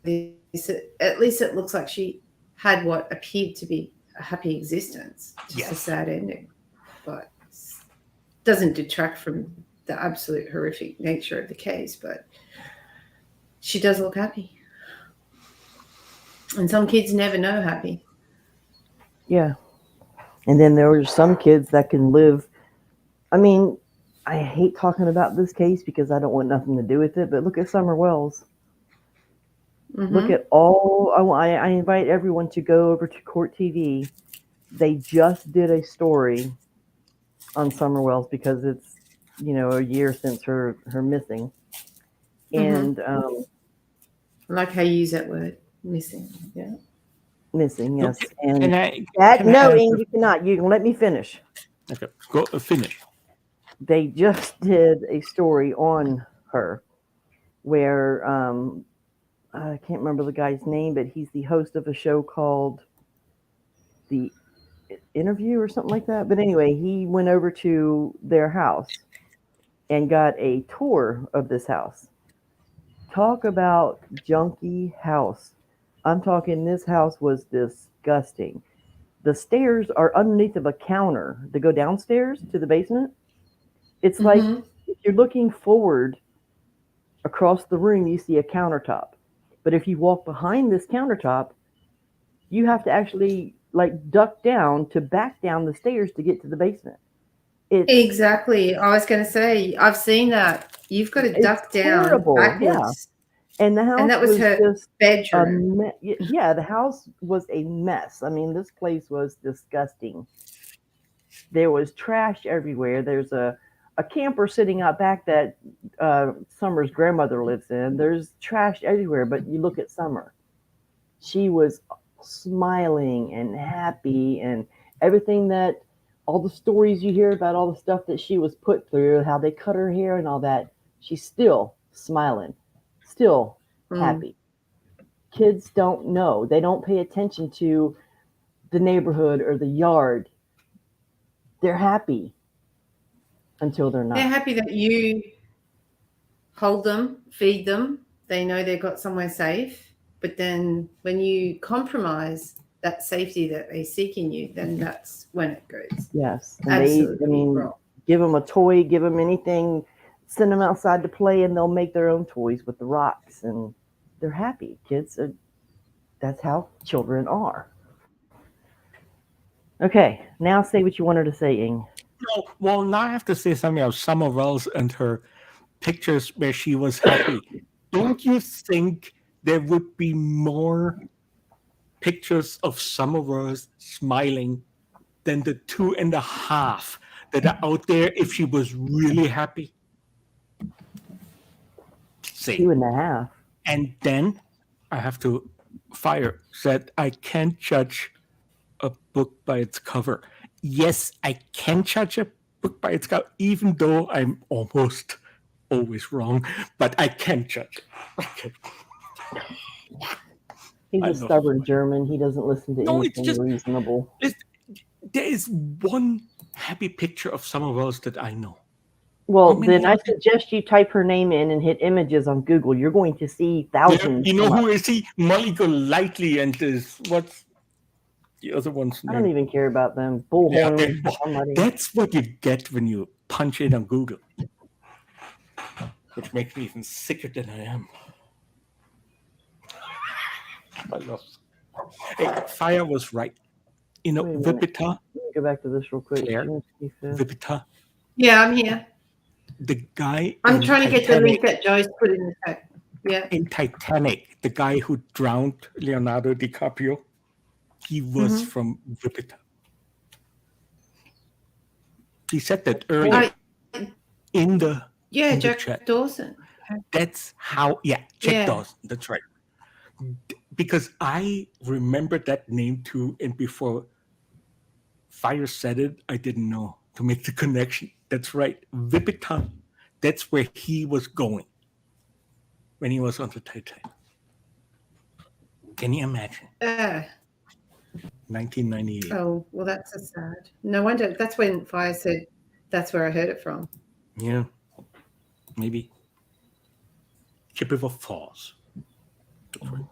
this. At least it looks like she had what appeared to be a happy existence, just a sad ending, but doesn't detract from the absolute horrific nature of the case. But she does look happy. And some kids never know happy. Yeah. And then there are some kids that can live. I mean, I hate talking about this case because I don't want nothing to do with it, but look at Summer Wells. Look at all. I invite everyone to go over to Court TV. They just did a story on Summer Wells because it's, a year since her missing. And I like how you use that word, missing. Yeah. Missing, yes. And No, Ing, you cannot. You can let me finish. Okay, go finish. They just did a story on her where I can't remember the guy's name, but he's the host of a show called The Interview or something like that. But anyway, he went over to their house and got a tour of this house. Talk about junky house. I'm talking this house was disgusting. The stairs are underneath of a counter to go downstairs to the basement. It's like if you're looking forward across the room, you see a countertop. But if you walk behind this countertop, you have to actually duck down to back down the stairs to get to the basement. Exactly. I was going to say, I've seen that. You've got to duck down backwards. Yeah. And the house and that was her just bedroom. Yeah, the house was a mess. I mean, this place was disgusting. There was trash everywhere. There's a camper sitting out back that Summer's grandmother lives in. There's trash everywhere, but you look at Summer. She was smiling and happy and everything that all the stories you hear about all the stuff that she was put through, how they cut her hair and all that, she's still smiling, still happy. Kids don't know. They don't pay attention to the neighborhood or the yard. They're happy until they're not. They're happy that you hold them, feed them. They know they've got somewhere safe. But then when you compromise that safety that they seek in you, then that's when it goes. Yes. Absolutely wrong. Give them a toy, give them anything, send them outside to play, and they'll make their own toys with the rocks. And they're happy. Kids, that's how children are. Okay, now say what you wanted to say, Ing. No, well, now I have to say something about Summer Wells and her pictures where she was happy. Don't you think there would be more pictures of Summer Wells smiling than the 2.5 that are out there if she was really happy? See. 2.5. And then I have to fire said I can't judge a book by its cover. Yes, I can judge a book by its cover, even though I'm almost always wrong, but I can judge it. Okay. He's I a love stubborn German. He doesn't listen to No, it's anything just reasonable. there is one happy picture of Summer Wells that I know. Well, How many then I are there? suggest you type her name in and hit images on Google. You're going to see thousands. You know come up. who is he? Molly Golightly and this what's the other one's I don't name? even care about them. Yeah, Bullhorn. Somebody. that's what you get when you punch it on Google. Which makes me even sicker than I am. I love. Hey, Fire was right. You know, Wait a minute. Vipita, Let me go back to this real quick. Claire. June 25th. Vipita, Yeah, I'm here. the guy I'm in trying to get the Titanic. link that Joe's put in the chat. Yeah. In Titanic, the guy who drowned Leonardo DiCaprio, he was from Vipita. He said that earlier in the in the Jack chat. Dawson. That's how, Jack Yeah. Dawson, that's right. Because I remember that name too, and before Fire said it, I didn't know to make the connection. That's right, Vipita, that's where he was going when he was on the Titanic. Can you imagine? 1998. Oh, well, that's so sad. No wonder. That's when Fire said that's where I heard it from. Yeah, maybe Chippewa Falls. That's right.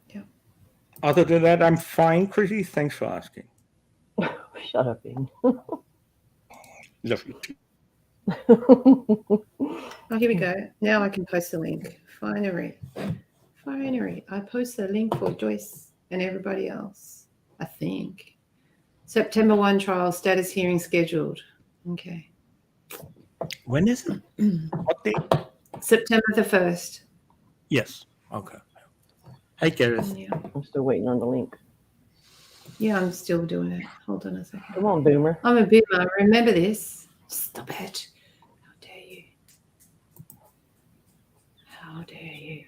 Yeah. Other than that, I'm fine, Chrissy. Thanks for asking. Shut up, Bing. Love you too. Oh, here we go. Now I can post the link. Finally. I post the link for Joyce and everybody else, I think. September 1 trial status hearing scheduled. Okay. When is it? What day? September the 1st. Yes. Okay. Hey, Gareth. Yeah. I'm still waiting on the link. Yeah, I'm still doing it. Hold on a second. Come on, Boomer. I'm a boomer. Remember this. Stop it. How dare you? How dare you?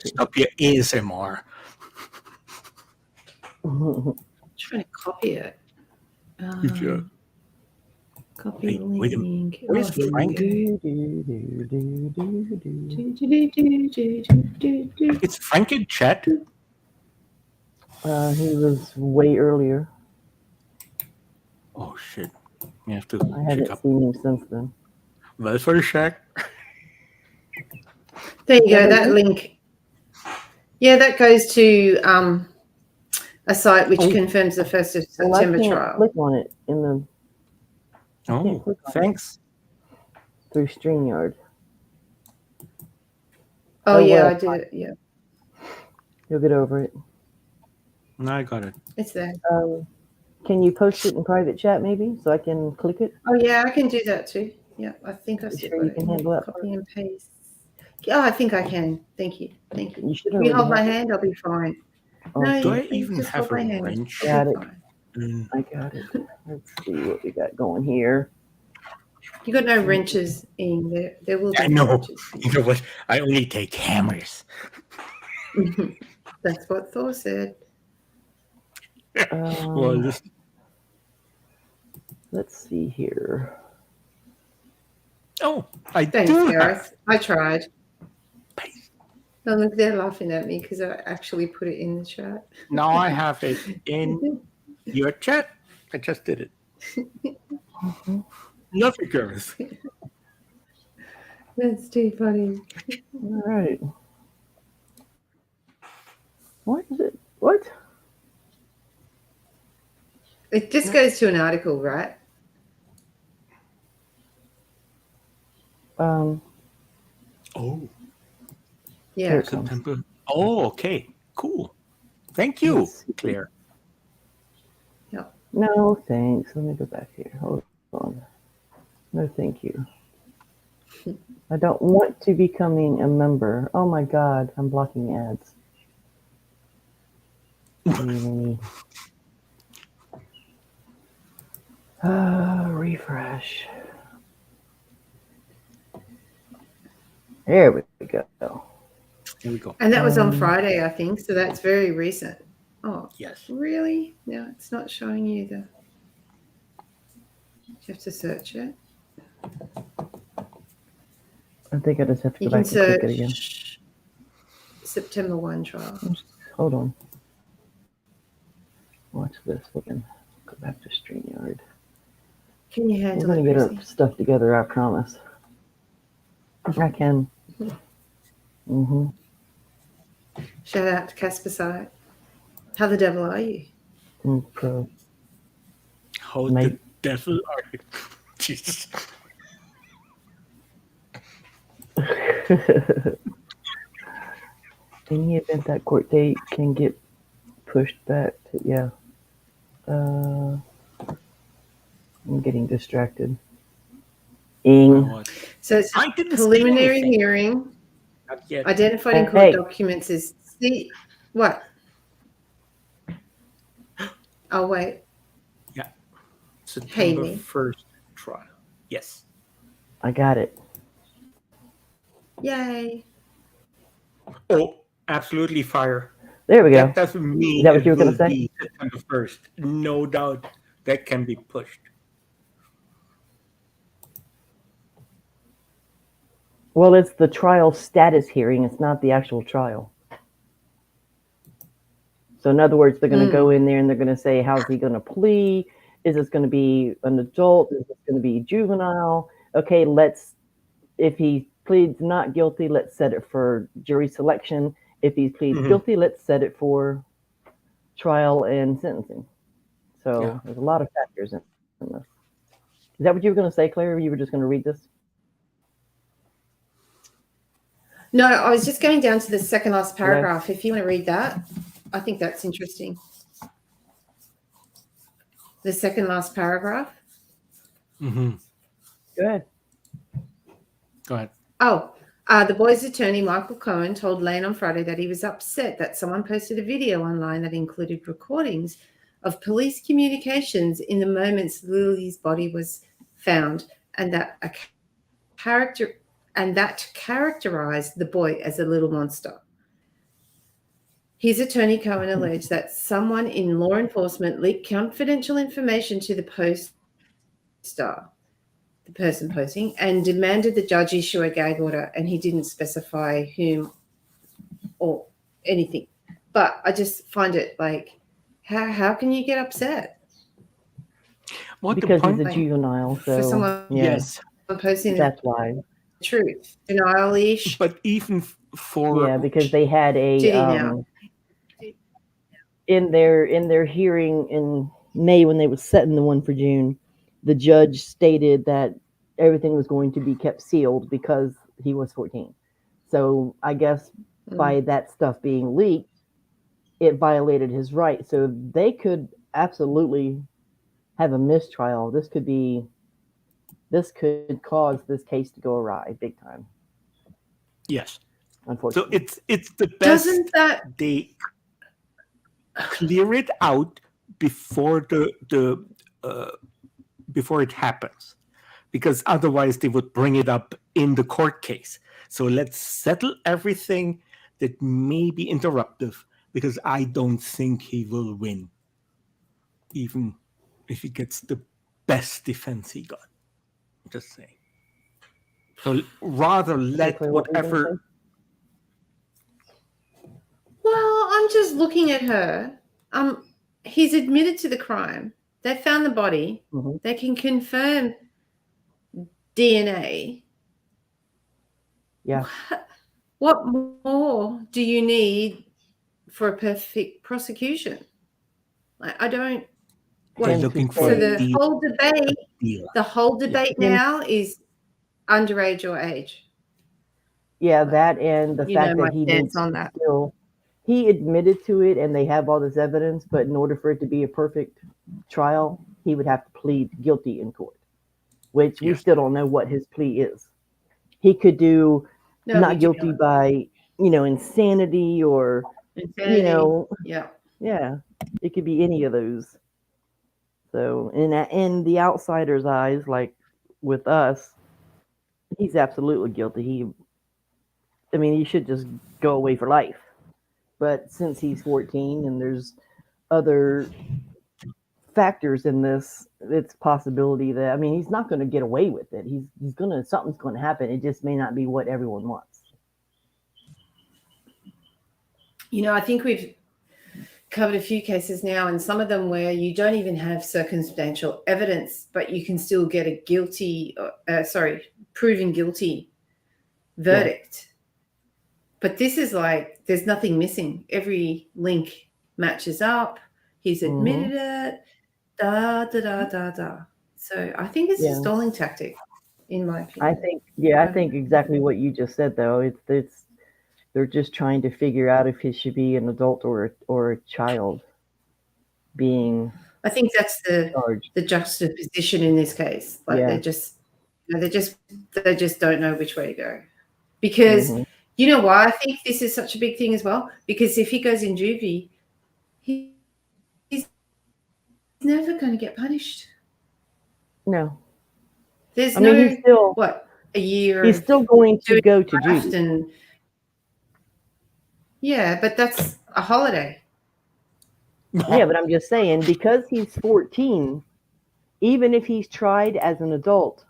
Stop your ASMR. I'm trying to copy it. Good job. Copy Hey, wait a minute. link. Where's here we Frank? go. It's Frank in chat. He was way earlier. Oh, shit. You have to I haven't check up. seen him since then. Welfare check. There you go. That link. Yeah, that goes to a site which confirms the 1st of September I can't trial. click on it in the. Oh, thanks. Through StreamYard. Oh, yeah, well, I did it. Yeah, You'll get over it. No, I got it. it's there. Can you post it in private chat maybe so I can click it? Oh, yeah, I can do that too. Yeah, I think I've You still sure got you it can in handle there. that Copy and paste. Yeah, I think I can. Thank you. Thank you. You should If you hold already my have it. hand, I'll be fine. Oh, No, Do you I please even just have hold a my hand. wrench? I'll Got be it. fine. I got it. Let's see what we got going here. You got no wrenches in there. There will be I know. wrenches. You know what? I only take hammers. That's what Thor said. Well, Let's see here. oh, I Thanks, do Gareth. have. I tried. Oh, look, they're laughing at me because I actually put it in the chat. Now I have it in your chat. I just did it. Love you, Gareth. That's too funny. All right. What is it? What? It just goes to an article, right? Oh, Yeah. September. Oh, okay. Cool. Thank you, Claire. Yep. No, thanks. Let me go back here. Hold on. No, thank you. I don't want to becoming a member. Oh my God, I'm blocking ads. Refresh. There we go. Here we go. And that was on Friday, I think. So that's very recent. Oh, Yes. really? No, it's not showing you the. You have to search it. I think I just have to You go can back and click it again. search September 1 trial. Hold on. Watch this. We're going to go back to StreamYard. Can you We're handle going it, to get our Chrissy? stuff together, I promise. I can. Mm-hmm. Shout out to Casper Site. How the devil are you? Pro. How Mate. the devil are you? Jesus. In the event that court date can get pushed back to, yeah. I'm getting distracted. So it's I didn't say preliminary anything. hearing. Not yet. Identified in court Hey. documents is what? Oh wait. Yeah. September Haley. 1st trial. Yes. I got it. Yay. Oh, absolutely fire. There we go. That doesn't mean Is that what you were it going will to say? be September 1st. No doubt that can be pushed. Well, it's the trial status hearing. It's not the actual trial. So in other words, they're going to go in there and they're going to say, how's he going to plea? Is this going to be an adult? Is this going to be juvenile? Okay, if he pleads not guilty, let's set it for jury selection. If he pleads guilty, let's set it for trial and sentencing. So there's a lot of factors in this. Is that what you were going to say, Claire? Or you were just going to read this? No, I was just going down to the second last paragraph. If you want to read that, I think that's interesting. The second last paragraph. Mm-hmm. Go ahead. Go ahead. Oh, the boy's attorney, Michael Cohen, told Lane on Friday that he was upset that someone posted a video online that included recordings of police communications in the moments Lily's body was found, and that characterized the boy as a little monster. His attorney, Cohen, alleged that someone in law enforcement leaked confidential information to the poster, the person posting, and demanded the judge issue a gag order, and he didn't specify whom or anything. But I just find it like, how can you get upset? Because he's a juvenile, so for someone yes, posting that's why. Truth, denial-ish. But even for because they had a in their hearing in May when they were setting the one for June, the judge stated that everything was going to be kept sealed because he was 14. So I guess by that stuff being leaked, it violated his right. So they could absolutely have a mistrial. This could cause this case to go awry big time. Yes. Unfortunately. So it's the best they clear it out before before it happens, because otherwise they would bring it up in the court case. So let's settle everything that may be interruptive, because I don't think he will win, even if he gets the best defense he got. I'm just saying. So rather let whatever. Well, I'm just looking at her. He's admitted to the crime. They found the body. Mm-hmm. They can confirm DNA. Yeah. What more do you need for a perfect prosecution? I don't. They're looking for the whole debate now is underage or age. Yeah, that and the fact that he needs on that. He admitted to it, and they have all this evidence. But in order for it to be a perfect trial, he would have to plead guilty in court, which we still don't know what his plea is. He could do not guilty by, insanity or, yeah, it could be any of those. So in the outsider's eyes, like with us, he's absolutely guilty. He should just go away for life. But since he's 14 and there's other factors in this. It's possibility that, I mean, he's not going to get away with it. He's gonna, something's going to happen. It just may not be what everyone wants. I think we've covered a few cases now, and some of them where you don't even have circumstantial evidence, but you can still get a proven guilty verdict. But this is like, there's nothing missing. Every link matches up. He's admitted it. So I think it's a stalling tactic, in my opinion. I think exactly what you just said, though. It's they're just trying to figure out if he should be an adult or a child being. I think that's charged. the juxtaposition in this case. Like they just don't know which way to go. Because you know why I think this is such a big thing as well? Because if he goes in juvie, he's never going to get punished. No. There's he's still, a year. He's still going to go to juvie. Yeah, but that's a holiday. Yeah, but I'm just saying, because he's 14, even if he's tried as an adult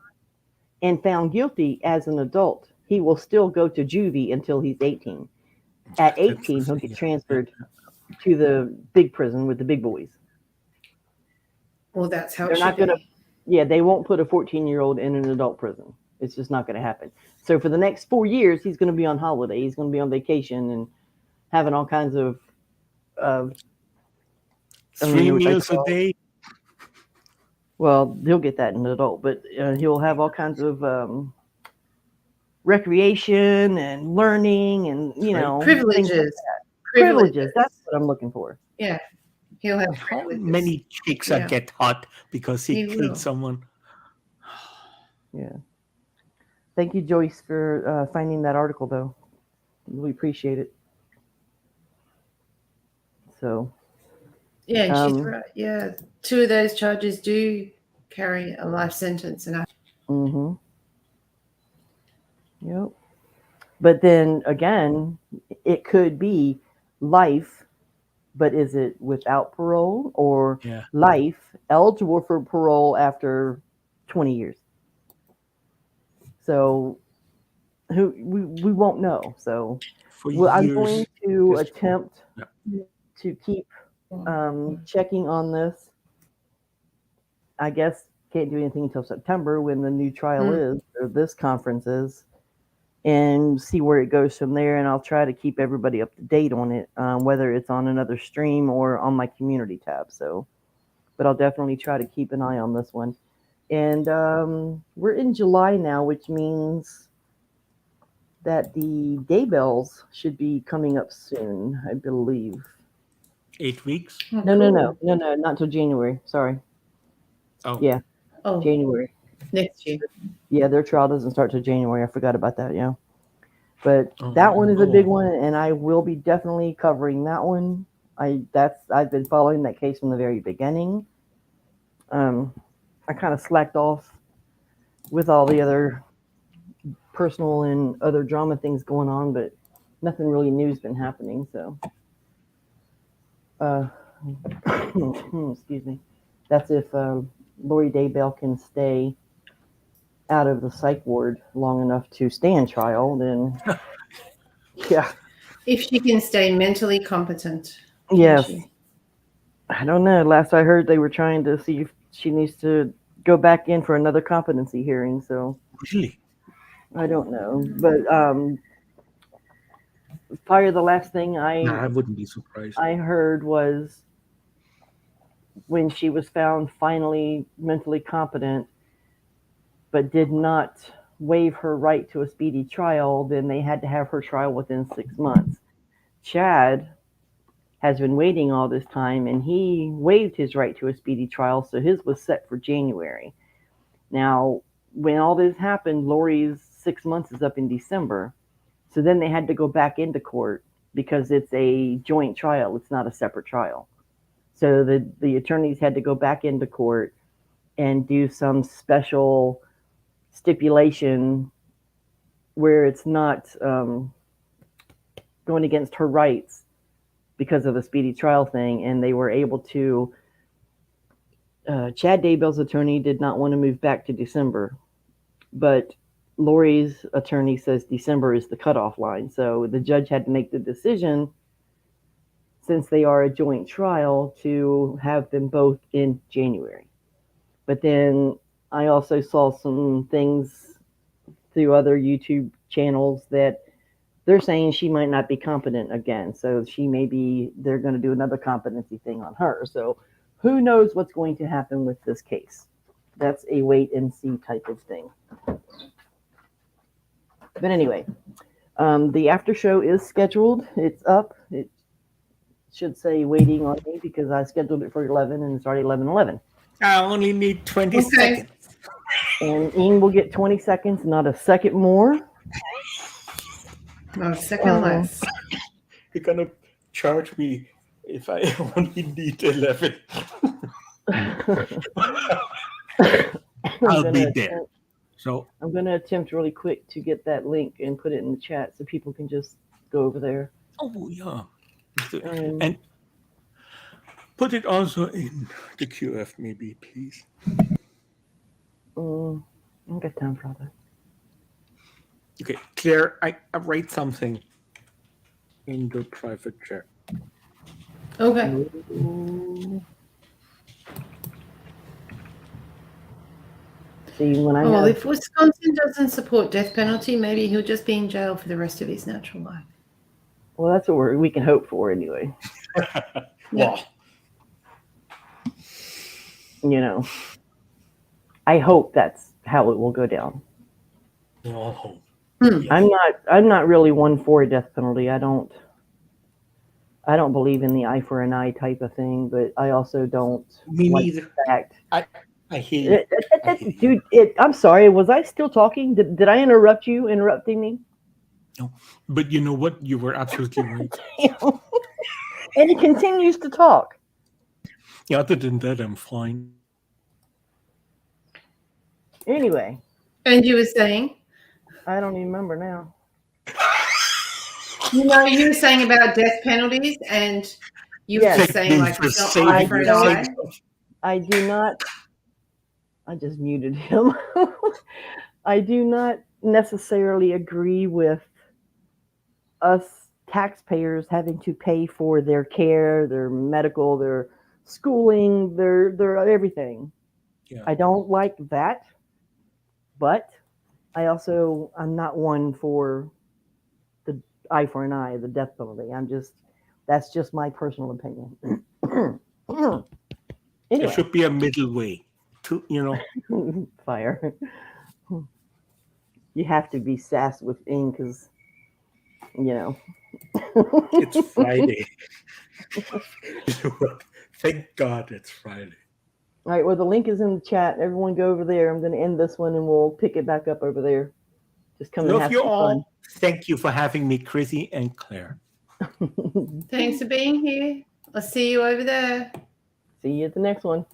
and found guilty as an adult, he will still go to juvie until he's 18. At 18, he'll get transferred to the big prison with the big boys. Well, that's how they're not going to. Yeah, they won't put a 14-year-old in an adult prison. It's just not going to happen. So for the next 4 years, he's going to be on holiday. He's going to be on vacation and having all kinds of 3 meals a day. Well, he'll get that in an adult, but he'll have all kinds of recreation and learning and, privileges. Privileges. That's what I'm looking for. Yeah. He'll have how many chicks get hot because he killed someone. Yeah. Thank you, Joyce, for finding that article, though. We appreciate it. So. Yeah, and she's right. Yeah, 2 of those charges do carry a life sentence, and Yep. But then again, it could be life, but is it without parole or life eligible for parole after 20 years? So we won't know. So I'm going to attempt to keep checking on this. I guess can't do anything until September when the new trial is, or this conference is, and see where it goes from there. And I'll try to keep everybody up to date on it, whether it's on another stream or on my community tab. So, but I'll definitely try to keep an eye on this one. And we're in July now, which means that the day bells should be coming up soon, I believe. 8 weeks? No, not till January. Sorry. Oh. Yeah. Oh. January. Next year. Yeah, their trial doesn't start till January. I forgot about that, yeah. But that one is a big one, and I will be definitely covering that one. I've been following that case from the very beginning. I kind of slacked off with all the other personal and other drama things going on, but nothing really new's been happening, so excuse me. That's if Lori Daybell can stay out of the psych ward long enough to stand trial, then yeah. If she can stay mentally competent. Yes. I don't know. Last I heard, they were trying to see if she needs to go back in for another competency hearing. So really, I don't know. But probably the last thing I wouldn't be surprised. I heard was when she was found finally mentally competent, but did not waive her right to a speedy trial, then they had to have her trial within 6 months. Chad has been waiting all this time, and he waived his right to a speedy trial, so his was set for January. Now, when all this happened, Lori's 6 months is up in December, so then they had to go back into court because it's a joint trial. It's not a separate trial. So the attorneys had to go back into court and do some special stipulation where it's not going against her rights because of the speedy trial thing, and they were able to. Chad Daybell's attorney did not want to move back to December, but Lori's attorney says December is the cutoff line. So the judge had to make the decision, since they are a joint trial, to have them both in January. But then I also saw some things through other YouTube channels that they're saying she might not be competent again. So they're going to do another competency thing on her. So who knows what's going to happen with this case? That's a wait and see type of thing. But anyway, the after show is scheduled. It's up. It should say waiting on me because I scheduled it for 11 and it's already 11:11. I only need 20 seconds. And Ian will get 20 seconds, not a second more. Not a second less. You're going to charge me if I only need 11. I'll be there. So I'm going to attempt really quick to get that link and put it in the chat so people can just go over there. Oh, yeah. And put it also in the QF, maybe, please. I don't get time for all that. Okay, Claire, I write something in the private chat. Okay. See, when Well, if Wisconsin doesn't support death penalty, maybe he'll just be in jail for the rest of his natural life. Well, that's what we can hope for anyway. Well, I hope that's how it will go down. no. I'm not really one for a death penalty. I don't believe in the eye for an eye type of thing, but I also don't Me like neither. the fact. I hear you. Dude, I'm sorry. Was I still talking? Did I interrupt you? Interrupting me? No, but you know what? You were absolutely right. And he continues to talk. Yeah, other than that, I'm fine. Anyway. And you were saying? I don't even remember now. You were saying about death penalties, and you were saying like it's not eye for an eye. I do not. I just muted him. I do not necessarily agree with us taxpayers having to pay for their care, their medical, their schooling, their everything. Yeah. I don't like that, but I'm not one for the eye for an eye, the death penalty. That's just my personal opinion. Anyway. There should be a middle way. Fire. You have to be sass with Ing because, It's Friday. Thank God it's Friday. All right, well, the link is in the chat. Everyone go over there. I'm going to end this one and we'll pick it back up over there. Just come and have some fun. Thank you for having me, Chrissy and Claire. Thanks for being here. I'll see you over there. See you at the next one.